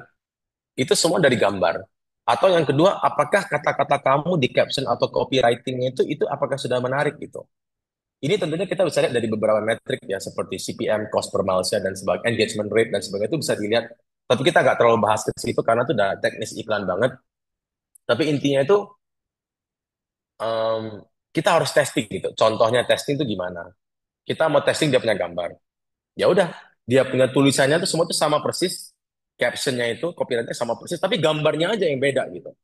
Itu semua dari gambar. Atau yang kedua, apakah kata-kata kamu di caption atau copywritingnya itu apakah sudah menarik gitu? Ini tentunya kita bisa lihat dari beberapa metrik ya, seperti CPM, cost per miles ya, dan sebagainya, engagement rate dan sebagainya itu bisa dilihat. Tapi kita nggak terlalu bahas ke situ karena itu udah teknis iklan banget. Tapi intinya itu em, kita harus testing gitu. Contohnya testing itu gimana? Kita mau testing dia punya gambar. Ya udah, dia punya tulisannya tuh semua tuh sama persis, captionnya itu, copyrightnya sama persis, tapi gambarnya aja yang beda gitu.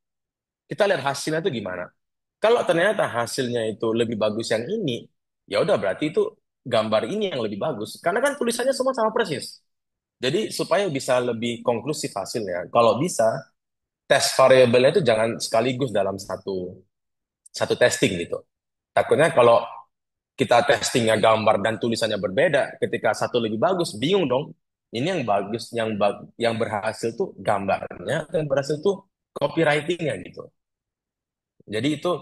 Kita lihat hasilnya tuh gimana. Kalau ternyata hasilnya itu lebih bagus yang ini, ya udah berarti itu gambar ini yang lebih bagus. Karena kan tulisannya semua sama persis. Jadi supaya bisa lebih konklusif hasilnya, kalau bisa tes variabelnya itu jangan sekaligus dalam satu satu testing gitu. Takutnya kalau kita testingnya gambar dan tulisannya berbeda, ketika satu lebih bagus, bingung dong. Ini yang bagus, yang berhasil tuh gambarnya, yang berhasil tuh copywritingnya gitu. Jadi itu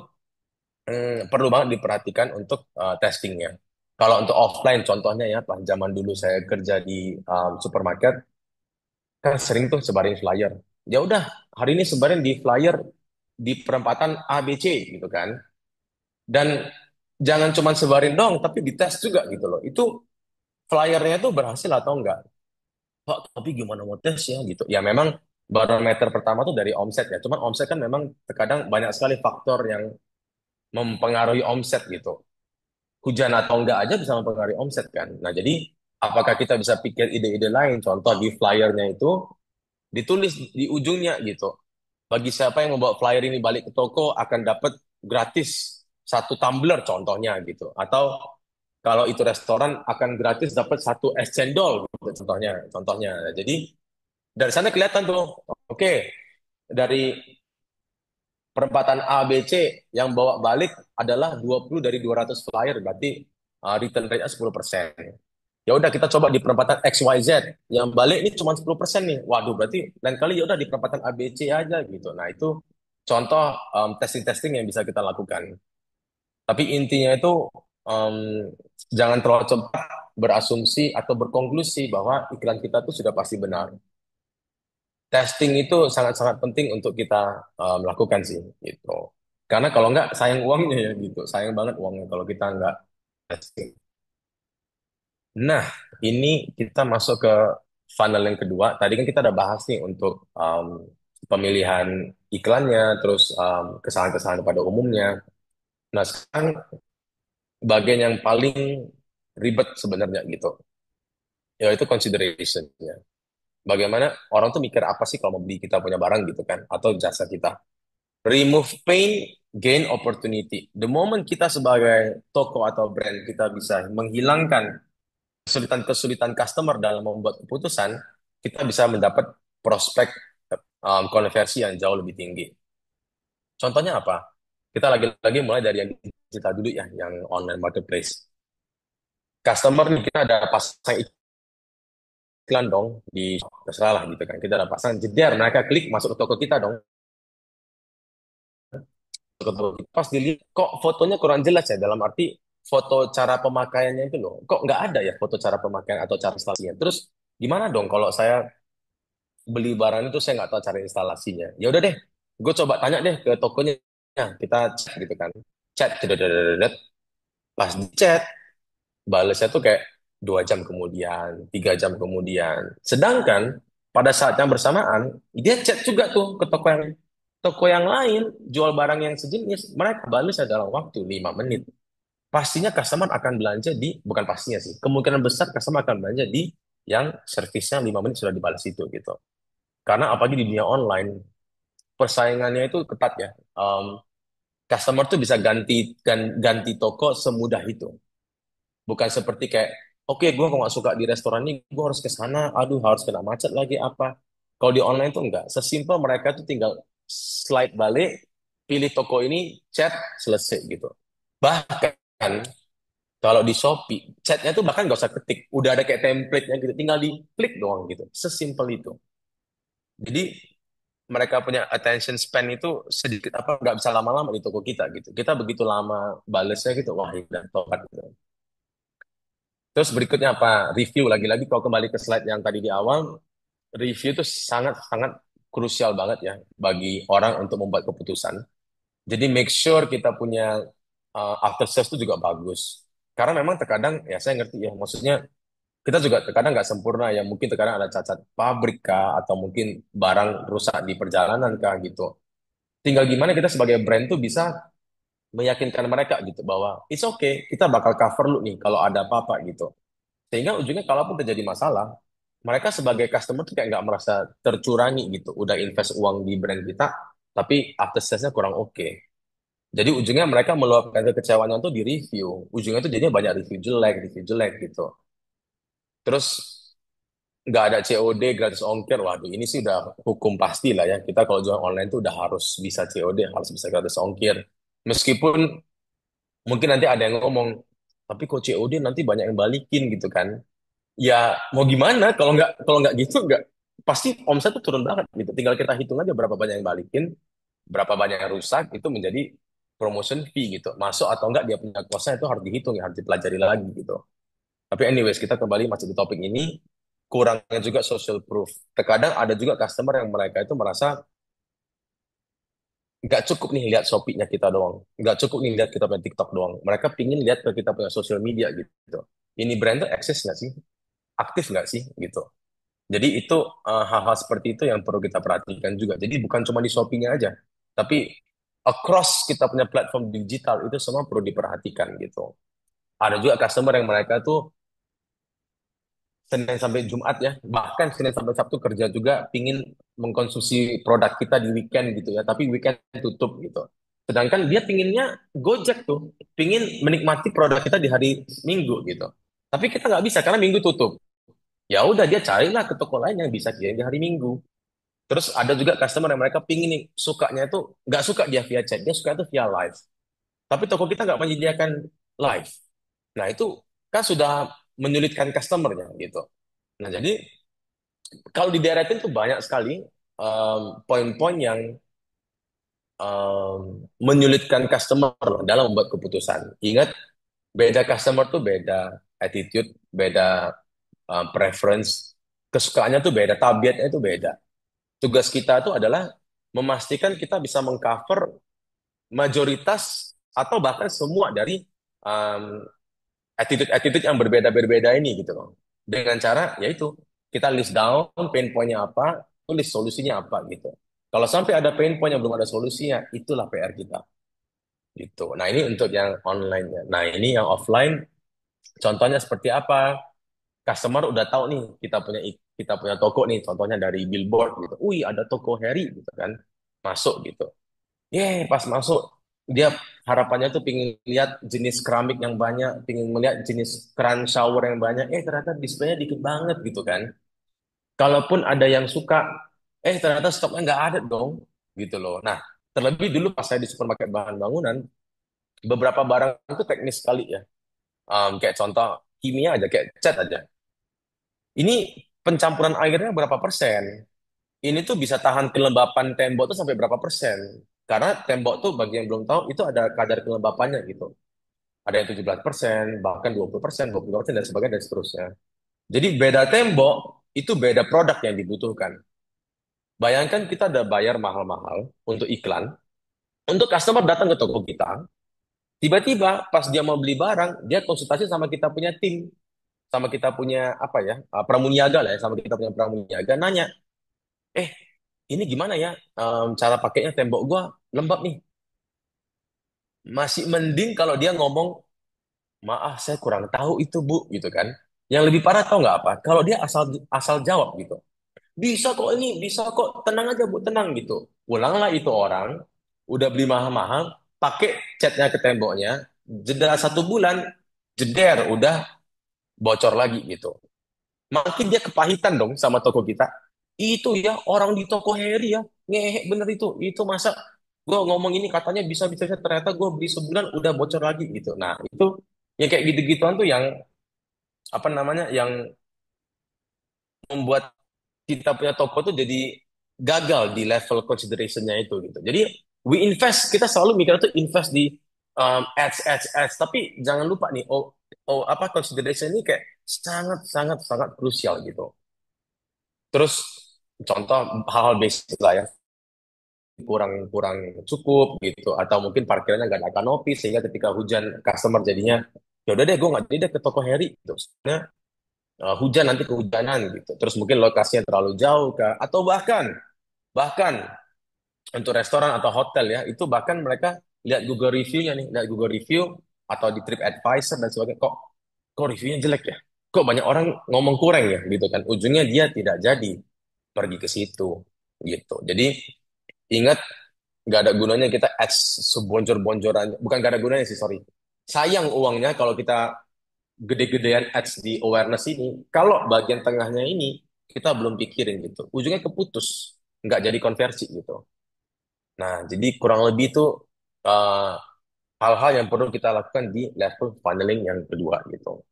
perlu banget diperhatikan untuk testingnya. Kalau untuk offline, contohnya ya, pas zaman dulu saya kerja di supermarket, kan sering tuh sebarin flyer. Ya udah, hari ini sebarin di flyer di perempatan A, B, C gitu kan. Dan jangan cuma sebarin dong, tapi dites juga gitu loh. Itu flyernya tuh berhasil atau enggak? Pak, tapi gimana mau tes ya gitu. Ya memang barometer pertama tuh dari omset ya. Cuman omset kan memang terkadang banyak sekali faktor yang mempengaruhi omset gitu. Hujan atau enggak aja bisa mempengaruhi omset kan. Nah, jadi apakah kita bisa pikir ide-ide lain? Contoh di flyernya itu ditulis di ujungnya gitu. Bagi siapa yang membawa flyer ini balik ke toko akan dapat gratis satu tumbler contohnya gitu. Atau kalau itu restoran akan gratis dapat satu es cendol gitu contohnya. Contohnya. Nah, jadi dari sana kelihatan tuh, oke, dari perempatan A, B, C yang bawa balik adalah 20 dari 200 flyer, berarti return rate-nya 10%. Ya udah kita coba di perempatan X, Y, Z. Yang balik ini cuma 10% nih. Waduh, berarti lain kali ya udah di perempatan A, B, C aja gitu. Nah, itu contoh testing-testing yang bisa kita lakukan. Tapi intinya itu um, jangan terlalu cepat berasumsi atau berkonklusi bahwa iklan kita tuh sudah pasti benar. Testing itu sangat-sangat penting untuk kita melakukan sih gitu. Karena kalau nggak sayang uangnya ya gitu, sayang banget uangnya kalau kita nggak testing. Nah, ini kita masuk ke funnel yang kedua. Tadi kan kita udah bahas nih untuk pemilihan iklannya, terus kesalahan-kesalahan pada umumnya. Nah, sekarang bagian yang paling ribet sebenarnya gitu, yaitu consideration-nya. Bagaimana orang tuh mikir apa sih kalau mau beli kita punya barang gitu kan, atau jasa kita. Remove pain, gain opportunity. The moment kita sebagai toko atau brand kita bisa menghilangkan kesulitan-kesulitan customer dalam membuat keputusan, kita bisa mendapat prospek konversi yang jauh lebih tinggi. Contohnya apa? Kita lagi-lagi mulai dari yang digital dulu ya, yang online marketplace. Customer nih kita ada pasang iklan dong di terserah lah gitu kan. Kita ada pasang jeder, mereka klik masuk ke toko kita dong. Pas dilihat kok fotonya kurang jelas ya dalam arti foto cara pemakaiannya itu loh kok nggak ada ya foto cara pemakaian atau cara instalasinya terus gimana dong kalau saya beli barang itu saya nggak tahu cara instalasinya ya udah deh gue coba tanya deh ke tokonya. Nah, kita chat gitu kan chat cedet pas di chat balasnya tuh kayak 2 jam kemudian 3 jam kemudian sedangkan pada saat yang bersamaan dia chat juga tuh ke toko yang lain jual barang yang sejenis mereka balas dalam waktu 5 menit pastinya customer akan belanja di bukan pastinya sih kemungkinan besar customer akan belanja di yang servisnya 5 menit sudah dibalas itu gitu karena apalagi di dunia online persaingannya itu ketat ya. Customer tuh bisa ganti toko semudah itu bukan seperti kayak oke gue kok nggak suka di restoran ini gue harus ke sana aduh harus kena macet lagi apa kalau di online tuh enggak sesimpel mereka tuh tinggal slide balik pilih toko ini chat selesai gitu bahkan kalau di Shopee, chatnya tuh bahkan nggak usah ketik, udah ada kayak template-nya gitu, tinggal diklik doang gitu, sesimpel itu. Jadi mereka punya attention span itu sedikit apa nggak bisa lama-lama di toko kita gitu. Kita begitu lama balesnya gitu, wah udah tokat gitu. Terus berikutnya apa? Review lagi-lagi kalau kembali ke slide yang tadi di awal, review itu sangat-sangat krusial banget ya bagi orang untuk membuat keputusan. Jadi make sure kita punya after sales itu juga bagus. Karena memang terkadang ya saya ngerti ya, maksudnya kita juga terkadang nggak sempurna ya mungkin terkadang ada cacat pabrik kah atau mungkin barang rusak di perjalanan kah gitu tinggal gimana kita sebagai brand tuh bisa meyakinkan mereka gitu bahwa it's okay kita bakal cover lu nih kalau ada apa-apa gitu sehingga ujungnya kalaupun terjadi masalah mereka sebagai customer tuh kayak nggak merasa tercurangi gitu udah invest uang di brand kita tapi after sales-nya kurang oke jadi ujungnya mereka meluapkan kekecewaannya tuh di review ujungnya tuh jadinya banyak review jelek gitu terus nggak ada COD gratis ongkir waduh ini sih udah hukum pasti lah ya kita kalau jual online tuh udah harus bisa COD harus bisa gratis ongkir meskipun mungkin nanti ada yang ngomong tapi kok COD nanti banyak yang balikin gitu kan ya mau gimana kalau nggak gitu nggak pasti omset tuh turun banget gitu tinggal kita hitung aja berapa banyak yang balikin berapa banyak yang rusak itu menjadi promotion fee gitu. Masuk atau enggak dia punya kosnya itu harus dihitung ya, harus dipelajari lagi gitu. Tapi anyways, kita kembali masih di topik ini, kurangnya juga social proof. Terkadang ada juga customer yang mereka itu merasa nggak cukup nih lihat Shopee-nya kita doang. Nggak cukup nih lihat kita punya TikTok doang. Mereka pingin lihat ke kita punya social media gitu. Ini brand tuh eksis nggak sih? Aktif nggak sih? Gitu. Jadi itu hal-hal seperti itu yang perlu kita perhatikan juga. Jadi bukan cuma di Shopee-nya aja, tapi across kita punya platform digital itu semua perlu diperhatikan gitu. Ada juga customer yang mereka tuh Senin sampai Jumat ya, bahkan Senin sampai Sabtu kerja juga pingin mengkonsumsi produk kita di weekend gitu ya, tapi weekend tutup gitu. Sedangkan dia pinginnya Gojek tuh, pingin menikmati produk kita di hari Minggu gitu. Tapi kita nggak bisa karena Minggu tutup. Ya udah dia carilah ke toko lain yang bisa kirim di hari Minggu. Terus ada juga customer yang mereka pingin nih, sukanya itu nggak suka dia via chat, dia suka itu via live. Tapi toko kita nggak menyediakan live. Nah itu kan sudah menyulitkan customernya gitu. Nah jadi kalau di daerah itu tuh banyak sekali poin-poin yang menyulitkan customer dalam membuat keputusan. Ingat, beda customer tuh beda attitude, beda preference, kesukaannya tuh beda, tabiatnya itu beda. Tugas kita tuh adalah memastikan kita bisa mengcover mayoritas atau bahkan semua dari um, attitude-attitude yang berbeda-berbeda ini gitu loh. Dengan cara yaitu kita list down pain point-nya apa, tulis solusinya apa gitu. Kalau sampai ada pain point yang belum ada solusinya, itulah PR kita gitu. Nah, ini untuk yang online-nya. Nah, ini yang offline contohnya seperti apa? Customer udah tahu nih kita punya toko nih, contohnya dari billboard gitu. Wih, ada toko Harry gitu kan. Masuk gitu. Pas masuk dia harapannya tuh pingin lihat jenis keramik yang banyak, pingin melihat jenis keran shower yang banyak. Ternyata displaynya dikit banget gitu kan. Kalaupun ada yang suka, ternyata stoknya nggak ada dong, gitu loh. Nah, terlebih dulu pas saya di supermarket bahan bangunan, beberapa barang itu teknis sekali ya. Kayak contoh kimia aja, kayak cat aja. Ini pencampuran airnya berapa persen? Ini tuh bisa tahan kelembapan tembok tuh sampai berapa persen? Karena tembok tuh bagi yang belum tahu itu ada kadar kelembapannya gitu. Ada yang 17%, bahkan 20%, 20%, dan sebagainya, dan seterusnya. Jadi beda tembok, itu beda produk yang dibutuhkan. Bayangkan kita udah bayar mahal-mahal untuk iklan, untuk customer datang ke toko kita, tiba-tiba pas dia mau beli barang, dia konsultasi sama kita punya tim, sama kita punya apa ya, pramuniaga lah ya, sama kita punya pramuniaga, nanya, eh ini gimana ya, cara pakainya tembok gua lembab nih. Masih mending kalau dia ngomong, maaf saya kurang tahu itu bu, gitu kan. Yang lebih parah tau nggak apa? Kalau dia asal asal jawab gitu. Bisa kok ini, bisa kok, tenang aja bu, tenang gitu. Pulanglah itu orang, udah beli mahal-mahal, pakai catnya ke temboknya, jeda 1 bulan, jeder, udah bocor lagi gitu. Makin dia kepahitan dong sama toko kita. Itu ya, orang di toko Harry ya, ngehek bener itu. Itu masa gue ngomong ini katanya bisa-bisa, ternyata gue beli sebulan udah bocor lagi gitu. Nah, itu yang kayak gitu-gituan tuh yang, apa namanya, yang membuat kita punya toko tuh jadi gagal di level consideration-nya itu gitu. Jadi kita selalu mikir tuh invest di ads, tapi jangan lupa nih, apa, consideration ini kayak sangat sangat sangat krusial gitu. Terus contoh hal-hal basic lah ya, kurang kurang cukup gitu, atau mungkin parkirnya nggak ada kanopi sehingga ketika hujan customer jadinya, ya udah deh gue nggak jadi deh ke toko Harry gitu. Soalnya, hujan nanti kehujanan gitu. Terus mungkin lokasinya terlalu jauh kah, atau bahkan bahkan untuk restoran atau hotel ya, itu bahkan mereka lihat Google review-nya nih, lihat Google review atau di TripAdvisor dan sebagainya, kok reviewnya jelek ya, kok banyak orang ngomong kurang ya gitu kan, ujungnya dia tidak jadi pergi ke situ gitu. Jadi ingat, nggak ada gunanya kita ads sebonjor-bonjoran, bukan nggak ada gunanya sih, sorry, sayang uangnya kalau kita gede-gedean ads di awareness ini, kalau bagian tengahnya ini kita belum pikirin gitu, ujungnya keputus, nggak jadi konversi gitu. Nah, jadi kurang lebih itu eh, hal-hal yang perlu kita lakukan di level funneling yang kedua gitu.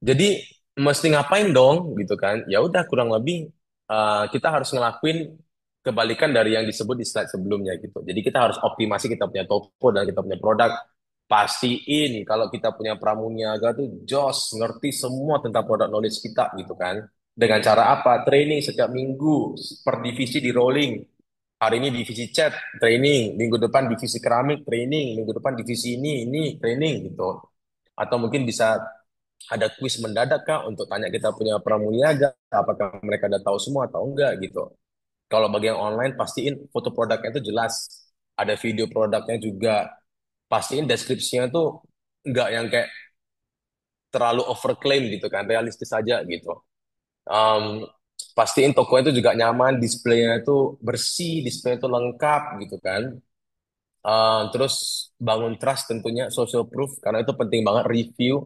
Jadi mesti ngapain dong gitu kan? Ya udah, kurang lebih kita harus ngelakuin kebalikan dari yang disebut di slide sebelumnya gitu. Jadi kita harus optimasi kita punya toko dan kita punya produk. Pastiin kalau kita punya pramuniaga tuh jos, ngerti semua tentang produk knowledge kita gitu kan. Dengan cara apa? Training setiap minggu, per divisi di rolling. Hari ini divisi cat, training. Minggu depan divisi keramik, training. Minggu depan divisi ini, training gitu. Atau mungkin bisa ada kuis mendadak kah untuk tanya kita punya pramuniaga, apakah mereka udah tahu semua atau enggak gitu. Kalau bagi yang online, pastiin foto produknya itu jelas. Ada video produknya juga. Pastiin deskripsinya tuh nggak yang kayak terlalu overclaim gitu kan, realistis saja gitu. Um, Pastiin tokonya itu juga nyaman, displaynya itu bersih, displaynya itu lengkap gitu kan. Terus bangun trust tentunya, social proof, karena itu penting banget review.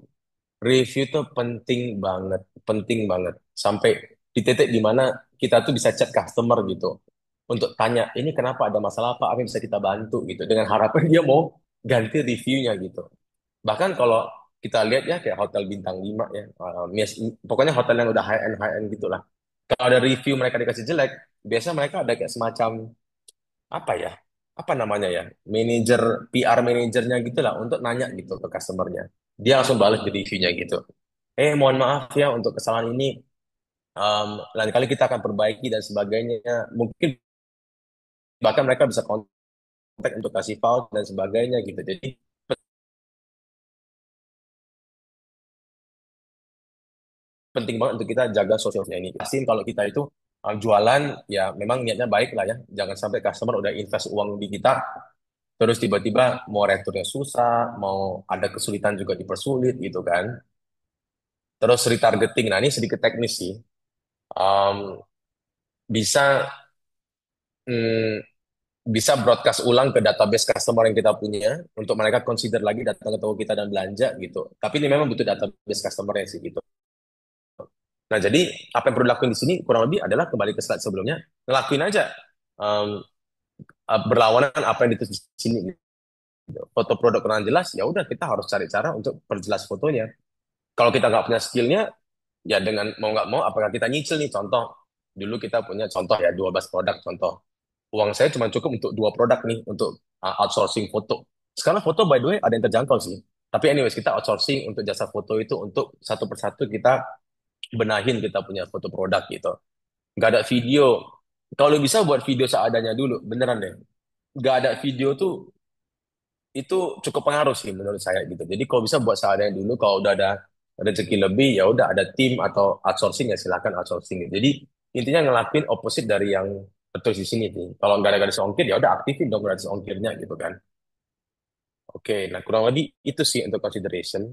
Review tuh penting banget. Sampai di titik di mana kita tuh bisa chat customer gitu. Untuk tanya, ini kenapa ada masalah apa yang bisa kita bantu gitu. Dengan harapan dia mau ganti reviewnya gitu. Bahkan kalau kita lihat ya kayak hotel bintang 5 ya. Pokoknya hotel yang udah high end gitu lah. Kalau ada review mereka dikasih jelek, biasanya mereka ada kayak semacam apa ya? Apa namanya ya? Manajer PR manajernya gitu lah untuk nanya gitu ke customernya. Dia langsung balas di reviewnya gitu. Mohon maaf ya untuk kesalahan ini. Lain kali kita akan perbaiki dan sebagainya. Mungkin bahkan mereka bisa kontak untuk kasih voucher dan sebagainya gitu. Jadi penting banget untuk kita jaga sosialnya ini. Pastiin kalau kita itu jualan ya memang niatnya baik lah ya. Jangan sampai customer udah invest uang di kita, terus tiba-tiba mau returnnya susah, mau ada kesulitan juga dipersulit gitu kan. Terus retargeting, nah ini sedikit teknis sih. Um, bisa mm, bisa broadcast ulang ke database customer yang kita punya untuk mereka consider lagi datang ke toko kita dan belanja gitu. Tapi ini memang butuh database customer ya sih gitu. Nah, jadi apa yang perlu dilakuin di sini kurang lebih adalah kembali ke slide sebelumnya, ngelakuin aja um, berlawanan apa yang ditulis di sini gitu. Foto produk kurang jelas, ya udah kita harus cari cara untuk perjelas fotonya. Kalau kita nggak punya skillnya, ya dengan mau nggak mau, apakah kita nyicil nih contoh. Dulu kita punya contoh ya 12 produk contoh. Uang saya cuma cukup untuk 2 produk nih untuk outsourcing foto. Sekarang foto by the way ada yang terjangkau sih. Tapi anyways kita outsourcing untuk jasa foto itu untuk satu persatu kita benahin kita punya foto produk gitu. Nggak ada video. Kalau bisa buat video seadanya dulu, beneran deh. Nggak ada video tuh itu cukup pengaruh sih menurut saya gitu. Jadi kalau bisa buat seadanya dulu, kalau udah ada rezeki lebih ya udah ada tim atau outsourcing ya silakan outsourcing gitu. Jadi intinya ngelakuin opposite dari yang betul di sini nih. Kalau nggak ada gratis ongkir ya udah aktifin dong gratis ongkirnya gitu kan. Oke, nah kurang lebih itu sih untuk consideration.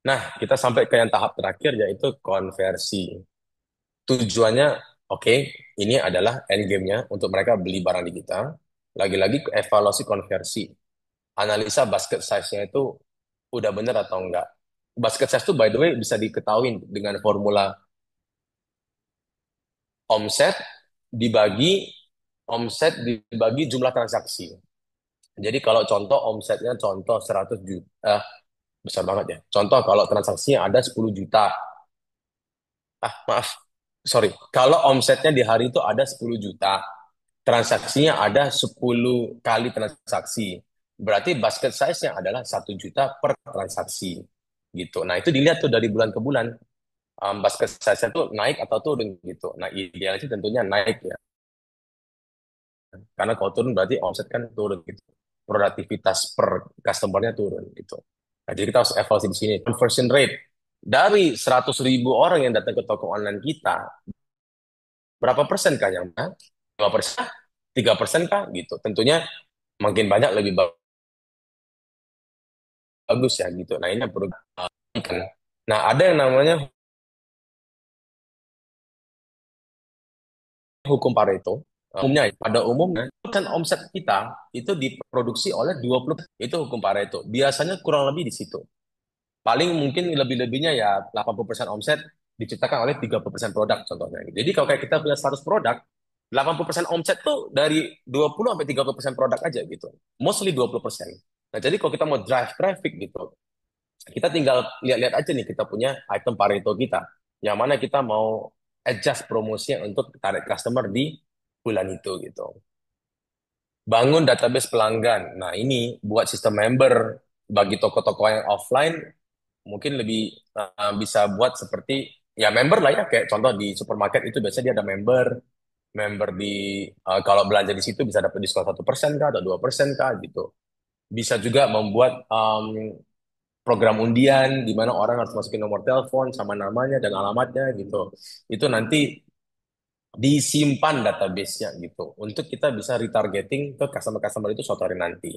Nah, kita sampai ke yang tahap terakhir yaitu konversi. Tujuannya, oke, ini adalah end game-nya untuk mereka beli barang di kita. Lagi-lagi evaluasi konversi. Analisa basket size-nya itu udah bener atau enggak. Basket size itu by the way bisa diketahui dengan formula omset dibagi dibagi jumlah transaksi. Jadi kalau contoh omsetnya contoh 100 juta, besar banget ya. Contoh kalau transaksinya ada 10 juta. Maaf, sorry. Kalau omsetnya di hari itu ada 10 juta, transaksinya ada 10 kali transaksi. Berarti basket size-nya adalah 1 juta per transaksi. Gitu. Nah, itu dilihat tuh dari bulan ke bulan. Basket size-nya tuh naik atau turun gitu. Nah, idealnya sih tentunya naik ya. Karena kalau turun berarti omset kan turun gitu. Produktivitas per customer-nya turun gitu. Nah, jadi kita harus evaluasi di sini. Conversion rate. Dari 100.000 orang yang datang ke toko online kita, berapa persen kah yang 2%? 3% kah? Gitu. Tentunya makin banyak lebih bagus ya gitu. Nah, ini yang perlu diperhatikan. Nah, ada yang namanya hukum Pareto. Pada umumnya kan omset kita itu diproduksi oleh 20, itu hukum Pareto. Biasanya kurang lebih di situ. Paling mungkin lebih-lebihnya ya 80% omset diciptakan oleh 30% produk contohnya. Jadi kalau kayak kita punya 100 produk, 80% omset tuh dari 20 sampai 30% produk aja gitu. Mostly 20%. Nah, jadi kalau kita mau drive traffic gitu, kita tinggal lihat-lihat aja nih kita punya item Pareto kita. Yang mana kita mau adjust promosinya untuk tarik customer di bulan itu gitu. Bangun database pelanggan. Nah, ini buat sistem member bagi toko-toko yang offline mungkin lebih bisa buat seperti ya member lah ya, kayak contoh di supermarket itu biasanya dia ada member, member di kalau belanja di situ bisa dapat diskon 1% kah atau 2% kah gitu. Bisa juga membuat program undian di mana orang harus masukin nomor telepon sama namanya dan alamatnya gitu. Itu nanti disimpan database-nya gitu untuk kita bisa retargeting ke customer-customer itu suatu hari nanti.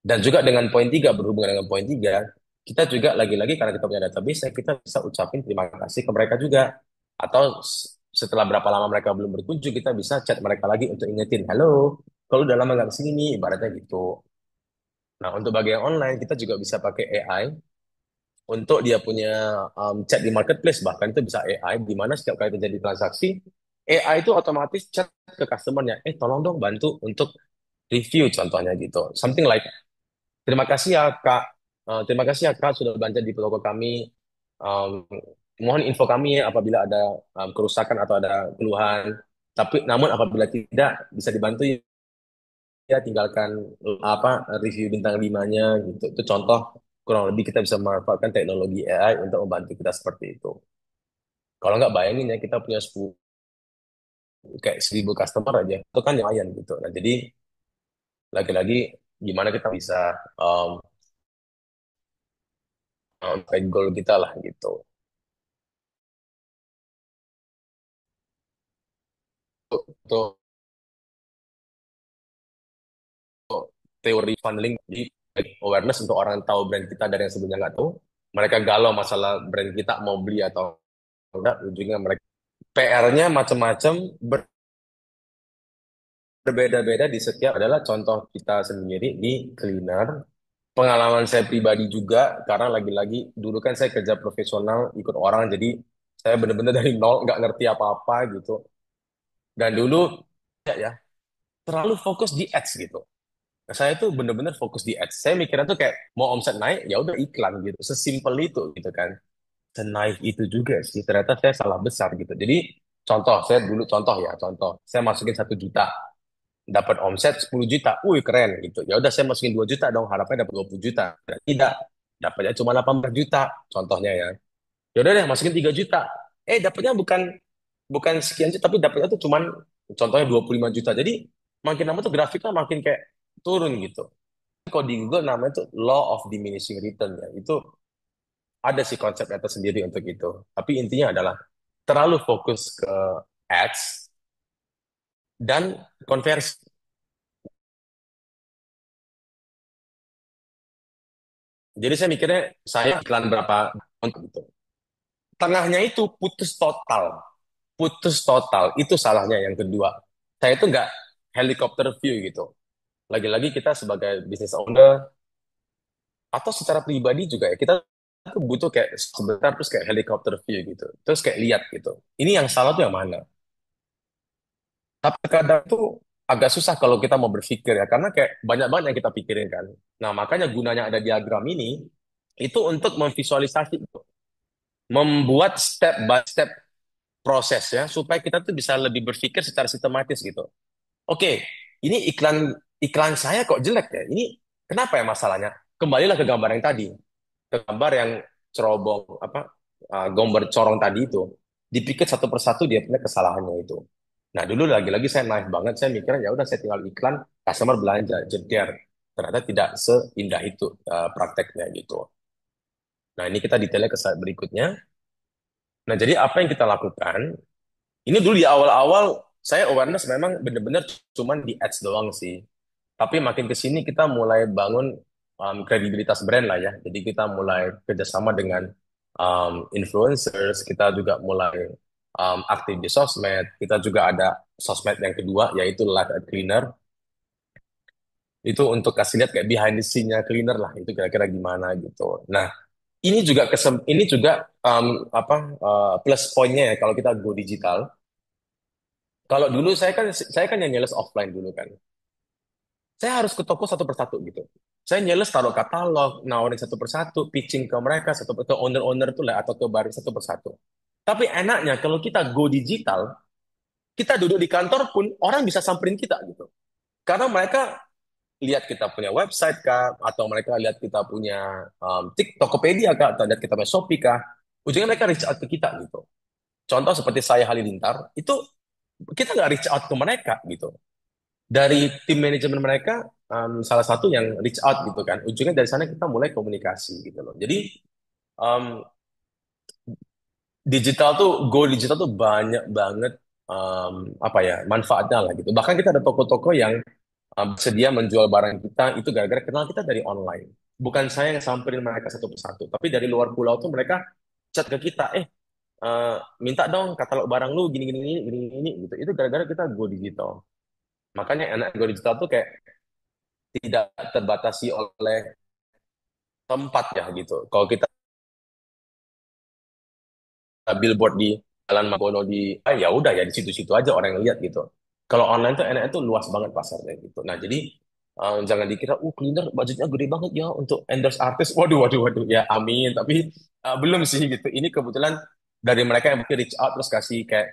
Dan juga dengan poin tiga, berhubungan dengan poin tiga, kita juga lagi-lagi karena kita punya database, kita bisa ucapin terima kasih ke mereka juga. Atau setelah berapa lama mereka belum berkunjung, kita bisa chat mereka lagi untuk ingetin, halo, kalau udah lama nggak kesini nih, ibaratnya gitu. Nah, untuk bagian online, kita juga bisa pakai AI untuk dia punya chat di marketplace. Bahkan itu bisa AI, di mana setiap kali terjadi transaksi, AI itu otomatis chat ke customernya, tolong dong bantu untuk review contohnya gitu. Something like terima kasih ya Kak. Terima kasih ya Kak sudah belanja di toko kami. Um, Mohon info kami ya apabila ada kerusakan atau ada keluhan. Tapi namun apabila tidak bisa dibantu ya tinggalkan apa review bintang 5-nya gitu. Itu contoh kurang lebih kita bisa memanfaatkan teknologi AI untuk membantu kita seperti itu. Kalau nggak bayangin ya kita punya 10 kayak 1.000 customer aja itu kan lumayan gitu. Nah jadi lagi-lagi gimana kita bisa um, goal kita lah gitu. Untuk teori funneling di awareness untuk orang tahu brand kita dari yang sebelumnya nggak tahu. Mereka galau masalah brand kita mau beli atau enggak, ujungnya mereka PR-nya macam-macam berbeda-beda di setiap adalah contoh kita sendiri di cleaner. Pengalaman saya pribadi juga karena lagi-lagi dulu kan saya kerja profesional ikut orang jadi saya benar-benar dari nol nggak ngerti apa-apa gitu. Dan dulu ya terlalu fokus di ads gitu. Saya tuh bener-bener fokus di ads. Saya mikirnya tuh kayak mau omset naik, ya udah iklan gitu. Sesimpel itu gitu kan. Senaif itu juga sih. Ternyata saya salah besar gitu. Jadi contoh, saya dulu contoh ya, contoh. Saya masukin 1 juta, dapat omset 10 juta. Wih keren gitu. Ya udah saya masukin 2 juta dong, harapannya dapat 20 juta. Dan tidak, dapatnya cuma 18 juta contohnya ya. Ya udah deh masukin 3 juta. Dapatnya bukan bukan sekian juta, tapi dapatnya tuh cuman contohnya 25 juta. Jadi makin lama tuh grafiknya makin kayak turun gitu. Kalau di Google namanya itu law of diminishing return ya. Itu ada sih konsepnya tersendiri untuk itu. Tapi intinya adalah terlalu fokus ke ads dan konversi. Jadi saya mikirnya saya iklan berapa untuk itu. Tengahnya itu putus total. Putus total. Itu salahnya yang kedua. Saya itu nggak helikopter view gitu. Lagi-lagi kita sebagai business owner atau secara pribadi juga ya kita tuh butuh kayak sebentar terus kayak helikopter view gitu. Terus kayak lihat gitu. Ini yang salah tuh yang mana? Tapi kadang tuh agak susah kalau kita mau berpikir ya, karena kayak banyak banget yang kita pikirin kan. Nah, makanya gunanya ada diagram ini, itu untuk memvisualisasi, membuat step by step proses ya, supaya kita tuh bisa lebih berpikir secara sistematis gitu. Oke, ini iklan iklan saya kok jelek ya? Ini kenapa ya masalahnya? Kembalilah ke gambar yang tadi, ke gambar yang cerobong, apa, gambar corong tadi itu. Dipikir satu persatu dia punya kesalahannya itu. Nah, dulu lagi-lagi saya naif banget, saya mikirnya ya udah saya tinggal iklan, customer belanja, jeder. Ternyata tidak seindah itu prakteknya gitu. Nah, ini kita detailnya ke slide berikutnya. Nah, jadi apa yang kita lakukan? Ini dulu di awal-awal saya awareness memang benar-benar cuman di ads doang sih. Tapi makin ke sini kita mulai bangun kredibilitas brand lah ya. Jadi kita mulai kerjasama dengan influencers, kita juga mulai aktif di sosmed. Kita juga ada sosmed yang kedua yaitu Live at Cleaner. Itu untuk kasih lihat kayak behind the scene-nya cleaner lah. Itu kira-kira gimana gitu. Nah, ini juga apa plus poinnya ya kalau kita go digital. Kalau dulu saya kan yang nyales offline dulu kan. Saya harus ke toko satu persatu gitu. Saya nyales taruh katalog, nawarin satu persatu, pitching ke mereka, ke owner-owner itu lah, atau ke barang satu persatu. Tapi enaknya kalau kita go digital, kita duduk di kantor pun orang bisa samperin kita gitu. Karena mereka lihat kita punya website kah, atau mereka lihat kita punya Tokopedia kah, atau lihat kita punya Shopee kah, ujungnya mereka reach out ke kita gitu. Contoh seperti saya Halilintar, itu kita nggak reach out ke mereka gitu. Dari tim manajemen mereka, salah satu yang reach out gitu kan. Ujungnya dari sana kita mulai komunikasi gitu loh. Jadi um, digital tuh, go digital tuh banyak banget apa ya manfaatnya lah gitu. Bahkan kita ada toko-toko yang sedia menjual barang kita itu gara-gara kenal kita dari online. Bukan saya yang samperin mereka satu persatu, tapi dari luar pulau tuh mereka chat ke kita, eh, minta dong katalog barang lu gini gini gini gini gini gitu. Itu gara-gara kita go digital. Makanya enak go digital tuh kayak tidak terbatasi oleh tempat ya gitu. Kalau kita billboard di Jalan Mabono ya udah ya di situ-situ aja orang yang lihat gitu. Kalau online tuh enaknya tuh luas banget pasarnya gitu. Nah jadi jangan dikira, cleaner budgetnya gede banget ya untuk endorse artis. Waduh, waduh, waduh. Ya amin. Tapi belum sih gitu. Ini kebetulan dari mereka yang mungkin reach out terus kasih kayak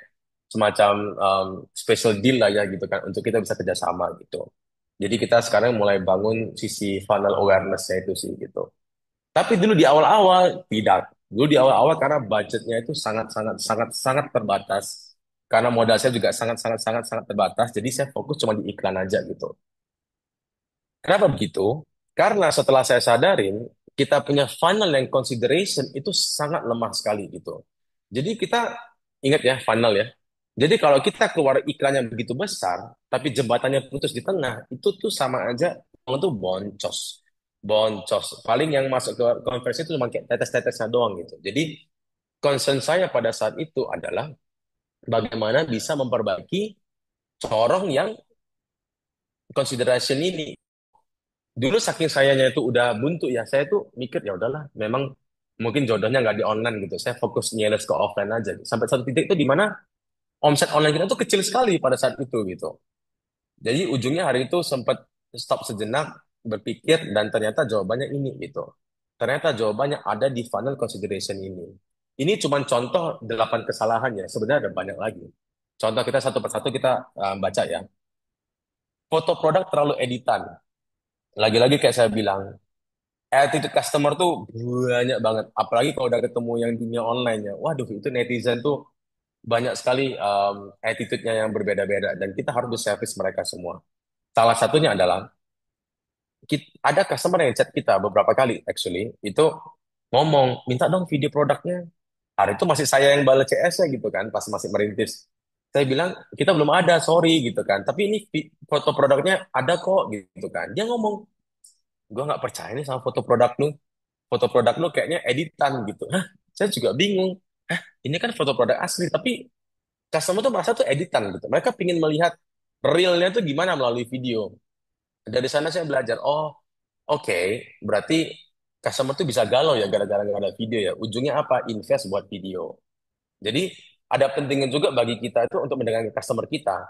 semacam special deal lah ya gitu kan untuk kita bisa kerjasama gitu. Jadi kita sekarang mulai bangun sisi funnel awareness-nya itu sih gitu. Tapi dulu di awal-awal tidak. Dulu di awal-awal karena budgetnya itu sangat sangat sangat sangat terbatas. Karena modal saya juga sangat sangat sangat sangat terbatas. Jadi saya fokus cuma di iklan aja gitu. Kenapa begitu? Karena setelah saya sadarin kita punya funnel yang consideration itu sangat lemah sekali gitu. Jadi kita ingat ya funnel ya. Jadi kalau kita keluar iklan yang begitu besar, tapi jembatannya putus di tengah, itu tuh sama aja uang tuh boncos. Boncos. Paling yang masuk ke konversi itu cuma kayak tetes-tetesnya doang gitu. Jadi concern saya pada saat itu adalah bagaimana bisa memperbaiki corong yang consideration ini. Dulu saking sayanya itu udah buntu ya, saya tuh mikir ya udahlah, memang mungkin jodohnya nggak di online gitu. Saya fokus nyales ke offline aja. Sampai satu titik itu di mana omset online kita tuh kecil sekali pada saat itu gitu. Jadi ujungnya hari itu sempat stop sejenak, berpikir dan ternyata jawabannya ini gitu. Ternyata jawabannya ada di funnel consideration ini. Ini cuma contoh 8 kesalahan ya. Sebenarnya ada banyak lagi. Contoh kita satu persatu kita baca ya. Foto produk terlalu editan. Lagi-lagi kayak saya bilang, attitude customer tuh banyak banget. Apalagi kalau udah ketemu yang dunia online ya. Waduh, itu netizen tuh banyak sekali attitude-nya yang berbeda-beda. Dan kita harus service mereka semua. Salah satunya adalah ada customer yang chat kita beberapa kali actually. Itu ngomong, minta dong video produknya. Hari itu masih saya yang balas CS-nya gitu kan, pas masih merintis. Saya bilang, kita belum ada, sorry gitu kan. Tapi ini foto produknya ada kok gitu kan. Dia ngomong, gue nggak percaya nih sama foto produk lu. Foto produk lu kayaknya editan gitu. Hah? Saya juga bingung. Hah? Ini kan foto produk asli, tapi customer tuh merasa tuh editan gitu. Mereka pingin melihat realnya tuh gimana melalui video. Dari sana saya belajar, oh oke, berarti customer tuh bisa galau ya gara-gara nggak ada video ya. Ujungnya apa? Invest buat video. Jadi ada pentingnya juga bagi kita itu untuk mendengarkan customer kita.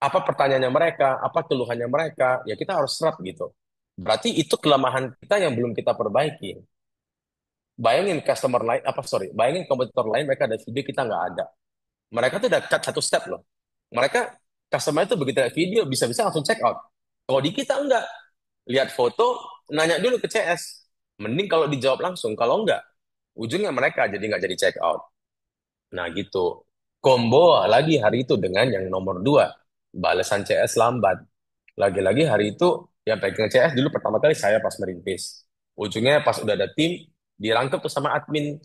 Apa pertanyaannya mereka, apa keluhannya mereka, ya kita harus serap gitu. Berarti itu kelemahan kita yang belum kita perbaiki. Bayangin customer lain, bayangin kompetitor lain mereka ada video kita nggak ada. Mereka tuh udah cut satu step loh. Mereka customer itu begitu lihat video bisa-bisa langsung check out. Kalau di kita enggak, lihat foto, nanya dulu ke CS. Mending kalau dijawab langsung, kalau enggak, ujungnya mereka jadi nggak jadi check out. Nah gitu. Combo lagi hari itu dengan yang nomor dua, balasan CS lambat. Lagi-lagi hari itu yang pegang CS dulu pertama kali saya pas merintis. Ujungnya pas udah ada tim, dirangkep tuh sama admin.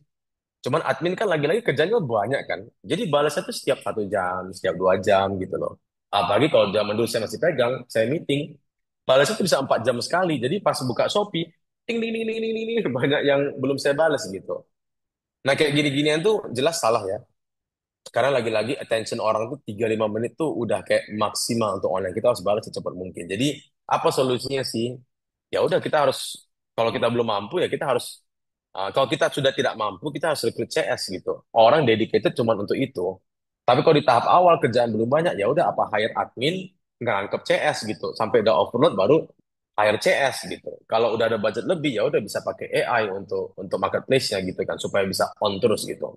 Cuman admin kan lagi-lagi kerjanya banyak kan. Jadi balasnya tuh setiap 1 jam, setiap 2 jam gitu loh. Apalagi kalau zaman dulu saya masih pegang, saya meeting, balasnya tuh bisa 4 jam sekali. Jadi pas buka Shopee, ting ting ting ting ting ting, ting, banyak yang belum saya balas gitu. Nah kayak gini-ginian tuh jelas salah ya. Karena lagi-lagi attention orang tuh 3-5 menit tuh udah kayak maksimal untuk online. Kita harus balas secepat mungkin. Jadi apa solusinya sih? Ya udah kita harus, kalau kita belum mampu ya kita harus, kalau kita sudah tidak mampu kita harus rekrut CS gitu. Orang dedicated cuma untuk itu. Tapi kalau di tahap awal kerjaan belum banyak ya udah apa hire admin ngerangkep CS gitu. Sampai udah overload baru hire CS gitu. Kalau udah ada budget lebih ya udah bisa pakai AI untuk marketplace-nya gitu kan supaya bisa on terus gitu.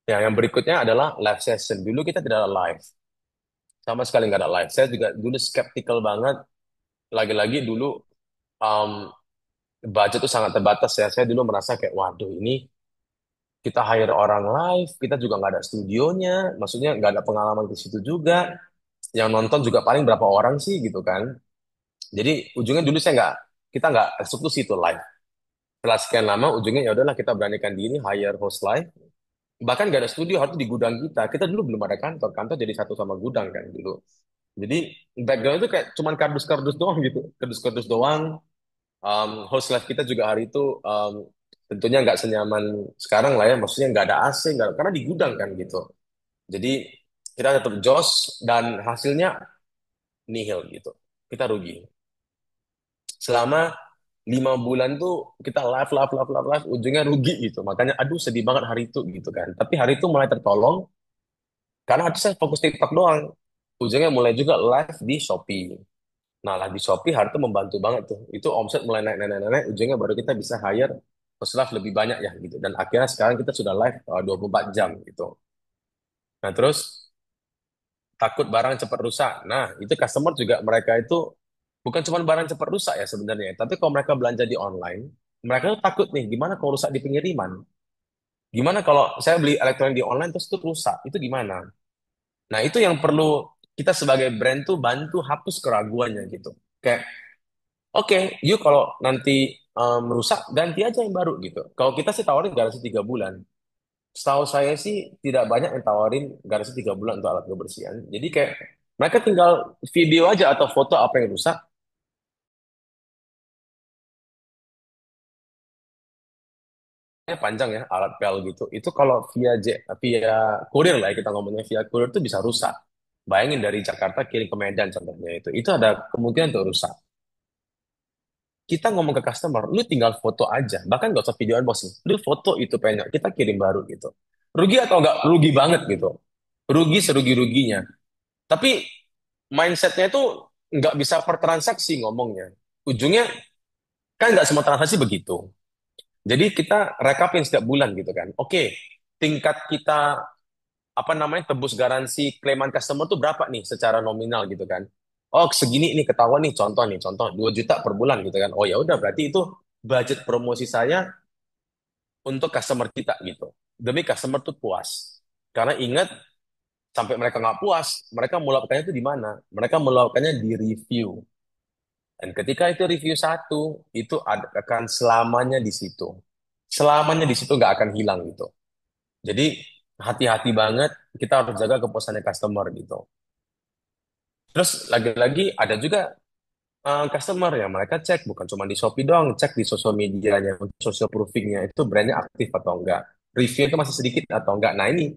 Ya, yang berikutnya adalah live session. Dulu kita tidak ada live, sama sekali nggak ada live. Saya juga dulu skeptical banget. Lagi-lagi dulu um, budget itu sangat terbatas ya. Saya dulu merasa kayak, waduh ini kita hire orang live, kita juga nggak ada studionya, maksudnya nggak ada pengalaman di situ juga. Yang nonton juga paling berapa orang sih gitu kan. Jadi ujungnya dulu kita nggak eksekusi itu live. Setelah sekian lama, ujungnya ya udahlah kita beranikan diri hire host live. Bahkan nggak ada studio, harus di gudang kita. Kita dulu belum ada kantor, kantor jadi satu sama gudang kan dulu. Jadi background itu kayak cuman kardus-kardus doang gitu, kardus-kardus doang. Host live kita juga hari itu tentunya nggak senyaman sekarang lah ya, maksudnya nggak ada AC, karena di gudang kan gitu. Jadi kita tetap jos dan hasilnya nihil gitu. Kita rugi. Selama 5 bulan tuh kita live, live, live, live, live, ujungnya rugi gitu. Makanya aduh sedih banget hari itu gitu kan. Tapi hari itu mulai tertolong karena hari itu saya fokus TikTok doang. Ujungnya mulai juga live di Shopee. Nah, live di Shopee hari itu membantu banget tuh. Itu omset mulai naik, naik, naik, naik, ujungnya baru kita bisa hire pesulap lebih banyak ya gitu. Dan akhirnya sekarang kita sudah live 24 jam gitu. Nah, terus takut barang cepat rusak. Nah, itu customer juga mereka itu bukan cuma barang cepat rusak ya sebenarnya, tapi kalau mereka belanja di online, mereka tuh takut nih, gimana kalau rusak di pengiriman? Gimana kalau saya beli elektronik di online terus itu rusak? Itu gimana? Nah, itu yang perlu kita sebagai brand tuh bantu hapus keraguannya gitu. Kayak, oke, yuk kalau nanti rusak, ganti aja yang baru gitu. Kalau kita sih tawarin garansi 3 bulan. Setahu saya sih tidak banyak yang tawarin garansi 3 bulan untuk alat kebersihan. Jadi kayak mereka tinggal video aja atau foto apa yang rusak, panjang ya alat pel gitu. Itu kalau via kurir lah ya, kita ngomongnya via kurir itu bisa rusak. Bayangin dari Jakarta kirim ke Medan contohnya itu ada kemungkinan untuk rusak. Kita ngomong ke customer, lu tinggal foto aja, bahkan gak usah video unboxing, lu foto itu pengen kita kirim baru gitu. Rugi atau enggak? Rugi banget gitu. Rugi serugi-ruginya. Tapi mindsetnya itu nggak bisa per transaksi ngomongnya. Ujungnya kan nggak semua transaksi begitu. Jadi kita rekapin setiap bulan gitu kan. Oke, tingkat kita apa namanya tebus garansi klaiman customer tuh berapa nih secara nominal gitu kan. Oh, segini ini ketahuan nih, contoh 2 juta per bulan gitu kan. Oh ya udah berarti itu budget promosi saya untuk customer kita gitu. Demi customer tuh puas. Karena ingat sampai mereka nggak puas, mereka melakukannya itu di mana? Mereka melakukannya di review. Dan ketika itu review satu, itu akan selamanya di situ. Selamanya di situ nggak akan hilang gitu. Jadi hati-hati banget, kita harus jaga kepuasannya customer gitu. Terus lagi-lagi ada juga customer yang mereka cek bukan cuma di Shopee doang, cek di sosial medianya, social proofingnya itu brandnya aktif atau enggak, review itu masih sedikit atau enggak. Nah ini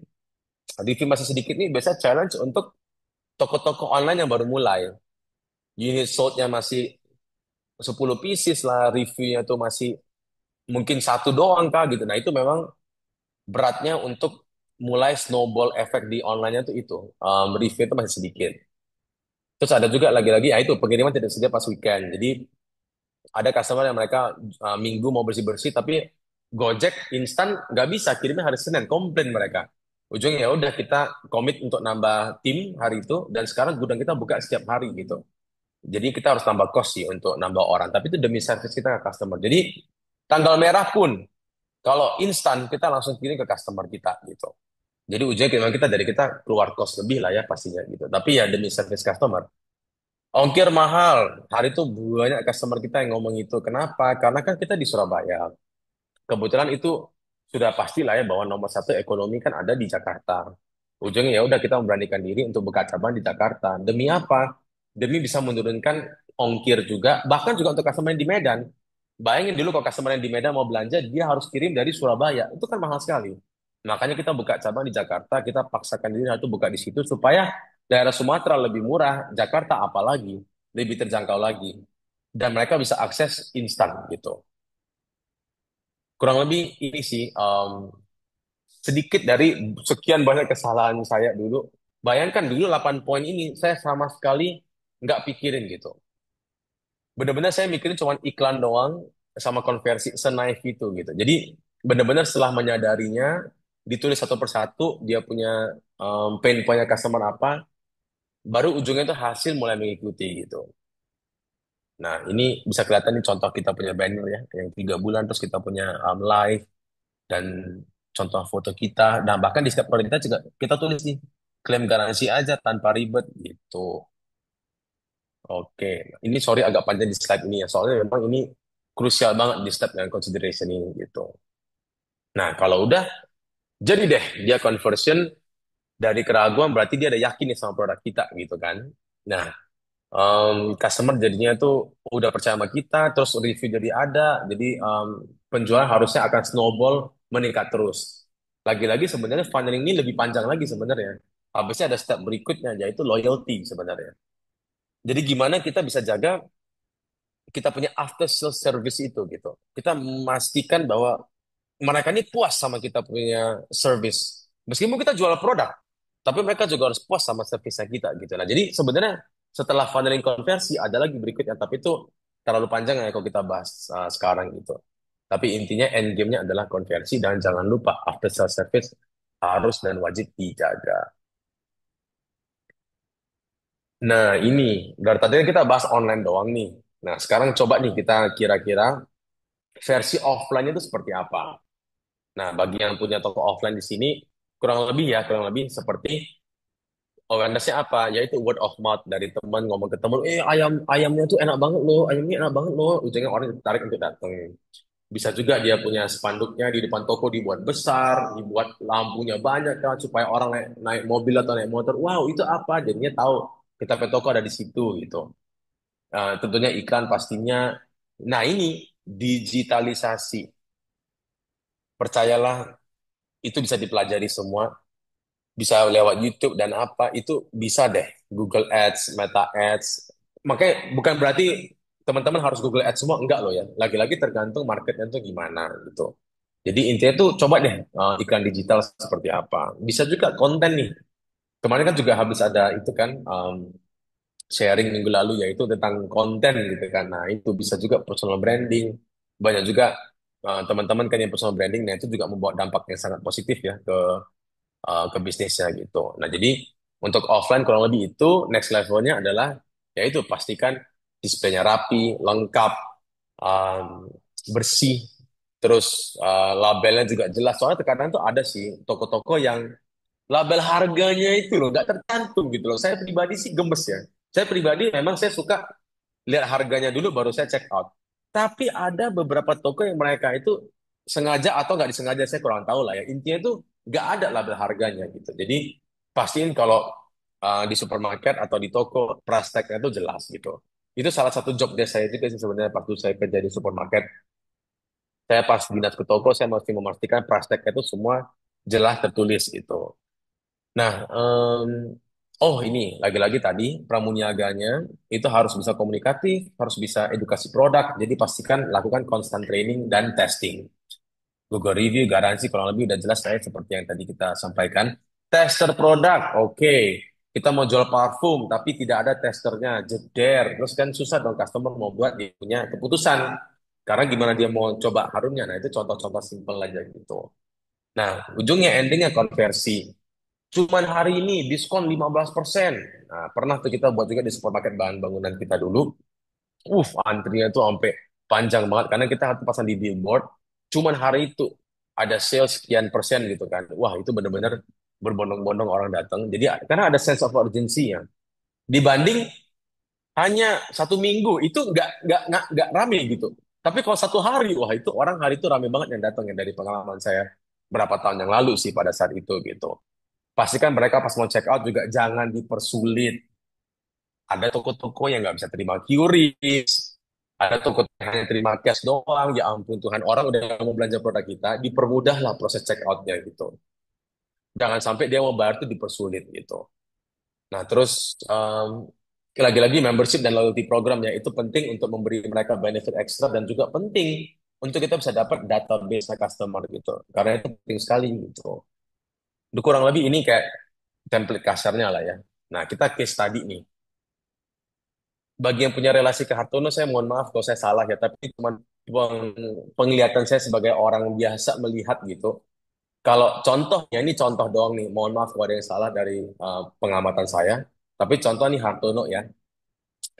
review masih sedikit nih biasa challenge untuk toko-toko online yang baru mulai. Unit sold-nya masih 10 pieces lah, reviewnya tuh masih mungkin satu doang kah gitu. Nah itu memang beratnya untuk mulai snowball efek di online-nya tuh itu. Review itu masih sedikit. Terus ada juga lagi-lagi ya itu pengiriman tidak sedia pas weekend. Jadi ada customer yang mereka minggu mau bersih-bersih tapi Gojek instan nggak bisa kirimnya hari Senin, komplain mereka. Ujungnya ya udah kita komit untuk nambah tim hari itu dan sekarang gudang kita buka setiap hari gitu. Jadi kita harus tambah cost sih untuk nambah orang, tapi itu demi service kita ke customer. Jadi tanggal merah pun kalau instan kita langsung kirim ke customer kita gitu. Jadi ujungnya memang kita dari kita keluar cost lebih lah ya pastinya gitu. Tapi ya demi service customer. Ongkir mahal. Hari itu banyak customer kita yang ngomong itu. Kenapa? Karena kan kita di Surabaya. Kebetulan itu sudah pasti lah ya bahwa nomor satu ekonomi kan ada di Jakarta. Ujungnya ya udah kita memberanikan diri untuk buka cabang di Jakarta. Demi apa? Demi bisa menurunkan ongkir juga, bahkan juga untuk customer yang di Medan. Bayangin dulu kalau customer yang di Medan mau belanja, dia harus kirim dari Surabaya. Itu kan mahal sekali. Makanya kita buka cabang di Jakarta, kita paksakan diri itu buka di situ supaya daerah Sumatera lebih murah, Jakarta apalagi lebih terjangkau lagi. Dan mereka bisa akses instan gitu. Kurang lebih ini sih sedikit dari sekian banyak kesalahan saya dulu. Bayangkan dulu 8 poin ini saya sama sekali nggak pikirin gitu. Bener-bener saya mikirin cuma iklan doang sama konversi senaif itu gitu. Jadi bener-bener setelah menyadarinya, ditulis satu persatu, dia punya pain point customer apa, baru ujungnya itu hasil mulai mengikuti gitu. Nah, ini bisa kelihatan nih contoh kita punya banner ya, yang 3 bulan, terus kita punya live, dan contoh foto kita. Nah, bahkan di setiap produk kita juga kita tulis nih, klaim garansi aja tanpa ribet gitu. Oke, ini sorry agak panjang di slide ini ya, soalnya memang ini krusial banget di step yang consideration ini gitu. Nah, kalau udah jadi deh dia conversion dari keraguan, berarti dia ada yakin nih sama produk kita gitu kan. Nah, customer jadinya tuh udah percaya sama kita, terus review jadi ada, jadi penjualan harusnya akan snowball meningkat terus. Lagi-lagi sebenarnya funnel ini lebih panjang lagi sebenarnya. Habisnya ada step berikutnya yaitu loyalty sebenarnya. Jadi gimana kita bisa jaga kita punya after sales service itu gitu. Kita memastikan bahwa mereka ini puas sama kita punya service. Meskipun kita jual produk, tapi mereka juga harus puas sama service kita gitu. Nah, jadi sebenarnya setelah funneling konversi ada lagi berikutnya, tapi itu terlalu panjang ya kalau kita bahas sekarang gitu. Tapi intinya end game-nya adalah konversi, dan jangan lupa after sales service harus dan wajib dijaga. Nah, ini dari tadi kita bahas online doang nih. Nah, sekarang coba nih kita kira-kira versi offline itu seperti apa. Nah, bagi yang punya toko offline di sini, kurang lebih seperti awareness-nya apa? Yaitu word of mouth dari teman ngomong ke teman, ayamnya tuh enak banget loh, ayamnya enak banget loh. Ujungnya orang tertarik untuk datang. Bisa juga dia punya spanduknya di depan toko dibuat besar, dibuat lampunya banyak kan, supaya orang naik, naik mobil atau naik motor, wow itu apa? Jadinya tahu kita ke toko ada di situ gitu. Tentunya iklan pastinya. Nah ini digitalisasi. Percayalah itu bisa dipelajari semua, bisa lewat YouTube dan apa itu bisa deh, Google Ads, Meta Ads. Makanya bukan berarti teman-teman harus Google Ads semua, enggak loh ya. Lagi-lagi tergantung marketnya tuh gimana gitu. Jadi intinya tuh coba deh iklan digital seperti apa. Bisa juga konten nih. Kemarin kan juga habis ada itu kan sharing minggu lalu yaitu tentang konten gitu kan. Nah itu bisa juga personal branding. Banyak juga teman-teman kan yang personal branding, nah itu juga membawa dampak yang sangat positif ya ke bisnisnya gitu. Nah, jadi untuk offline kurang lebih itu next levelnya adalah yaitu pastikan displaynya rapi, lengkap, um, bersih, terus labelnya juga jelas. Soalnya terkadang tuh ada sih toko-toko yang label harganya itu loh nggak tercantum gitu loh. Saya pribadi sih gemes ya. Saya pribadi memang saya suka lihat harganya dulu baru saya check out. Tapi ada beberapa toko yang mereka itu sengaja atau nggak disengaja saya kurang tahu lah ya. Intinya itu nggak ada label harganya gitu. Jadi pastiin kalau di supermarket atau di toko price tag-nya itu jelas gitu. Itu salah satu job desk saya juga sih sebenarnya waktu saya kerja di supermarket. Saya pas dinas ke toko saya mesti memastikan price tag-nya itu semua jelas tertulis gitu. Nah, oh ini lagi-lagi tadi pramuniaganya itu harus bisa komunikatif, harus bisa edukasi produk. Jadi pastikan lakukan constant training dan testing. Google review garansi kurang lebih udah jelas saya seperti yang tadi kita sampaikan. Tester produk, oke. Kita mau jual parfum tapi tidak ada testernya, jeder. Terus kan susah dong customer mau buat dia punya keputusan. Karena gimana dia mau coba harumnya. Nah itu contoh-contoh simpel aja gitu. Nah, ujungnya endingnya konversi. Cuman hari ini diskon 15%. Nah, pernah tuh kita buat juga di supermarket bahan bangunan kita dulu. Antrinya tuh sampai panjang banget karena kita harus pasang di billboard. Cuman hari itu ada sales sekian persen gitu kan. Wah, itu benar-benar berbondong-bondong orang datang. Jadi karena ada sense of urgency ya. Dibanding hanya 1 minggu itu nggak rame gitu. Tapi kalau 1 hari, wah itu orang hari itu rame banget yang datang ya dari pengalaman saya berapa tahun yang lalu sih pada saat itu gitu. Pastikan mereka pas mau check out juga jangan dipersulit. Ada toko-toko yang nggak bisa terima QRIS, ada toko yang hanya terima cash doang. Ya ampun Tuhan, orang udah mau belanja produk kita, dipermudahlah proses check outnya gitu. Jangan sampai dia mau bayar tuh dipersulit gitu. Nah terus lagi-lagi membership dan loyalty program ya itu penting untuk memberi mereka benefit ekstra dan juga penting untuk kita bisa dapat database customer gitu. Karena itu penting sekali gitu. Kurang lebih ini kayak template kasarnya lah ya. Nah, kita case tadi nih. Bagi yang punya relasi ke Hartono, saya mohon maaf kalau saya salah ya, tapi cuma penglihatan saya sebagai orang biasa melihat gitu. Kalau contohnya ini contoh doang nih, mohon maaf kalau ada yang salah dari pengamatan saya. Tapi contoh nih Hartono ya,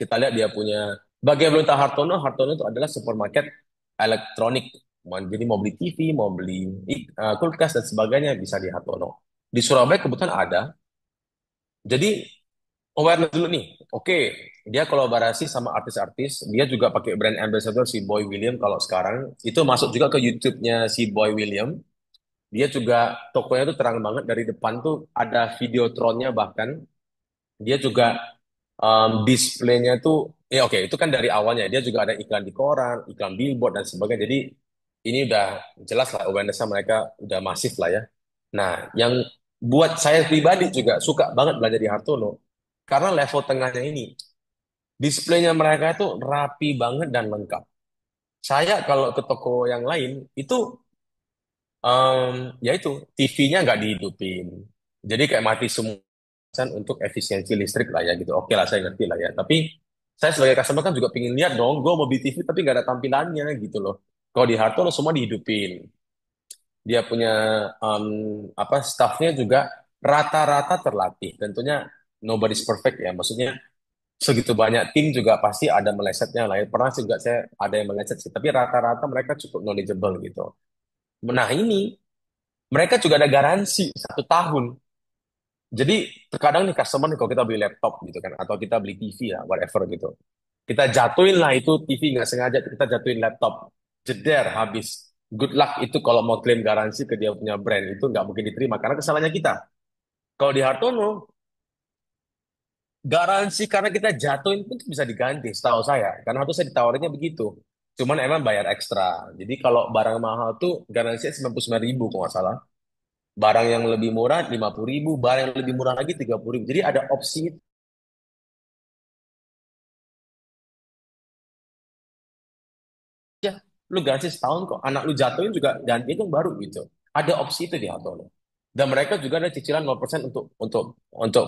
kita lihat dia punya. Bagi yang belum tahu Hartono, Hartono itu adalah supermarket elektronik. Jadi mau beli TV, mau beli kulkas dan sebagainya bisa di Hartono. Di Surabaya kebetulan ada. Jadi awareness dulu nih. Oke, dia kolaborasi sama artis-artis. Dia juga pakai brand ambassador si Boy William kalau sekarang. Itu masuk juga ke YouTube-nya si Boy William. Dia juga tokonya tuh terang banget dari depan tuh ada videotronnya bahkan. Dia juga displaynya tuh ya oke itu kan dari awalnya dia juga ada iklan di koran, iklan billboard dan sebagainya. Jadi ini udah jelas lah awareness mereka udah masif lah ya. Nah, yang buat saya pribadi juga suka banget belajar di Hartono karena level tengahnya ini displaynya mereka itu rapi banget dan lengkap. Saya kalau ke toko yang lain itu ya itu TV-nya nggak dihidupin. Jadi kayak mati semua kan untuk efisiensi listrik lah ya gitu. Oke lah saya ngerti lah ya. Tapi saya sebagai customer kan juga pengen lihat dong. Gue mau beli TV tapi nggak ada tampilannya gitu loh. Kalau di Harto semua dihidupin. Dia punya em, apa staffnya juga rata-rata terlatih. Tentunya nobody's perfect ya. Maksudnya segitu banyak tim juga pasti ada melesetnya lah ya. Pernah juga saya ada yang meleset sih. Tapi rata-rata mereka cukup knowledgeable gitu. Nah ini mereka juga ada garansi 1 tahun. Jadi terkadang nih customer nih kalau kita beli laptop gitu kan atau kita beli TV ya whatever gitu. Kita jatuhin lah itu TV nggak sengaja kita jatuhin laptop. Jeder habis. Good luck itu kalau mau klaim garansi ke dia punya brand itu nggak mungkin diterima karena kesalahannya kita. Kalau di Hartono garansi karena kita jatuhin pun bisa diganti setahu saya. Karena waktu saya ditawarinnya begitu. Cuman emang bayar ekstra. Jadi kalau barang mahal tuh garansinya 99.000 kalau nggak salah. Barang yang lebih murah 50.000, barang yang lebih murah lagi 30.000. Jadi ada opsi ya lu garansi setahun kok anak lu jatuhin juga ganti yang baru gitu ada opsi itu di Hartono dan mereka juga ada cicilan 0% untuk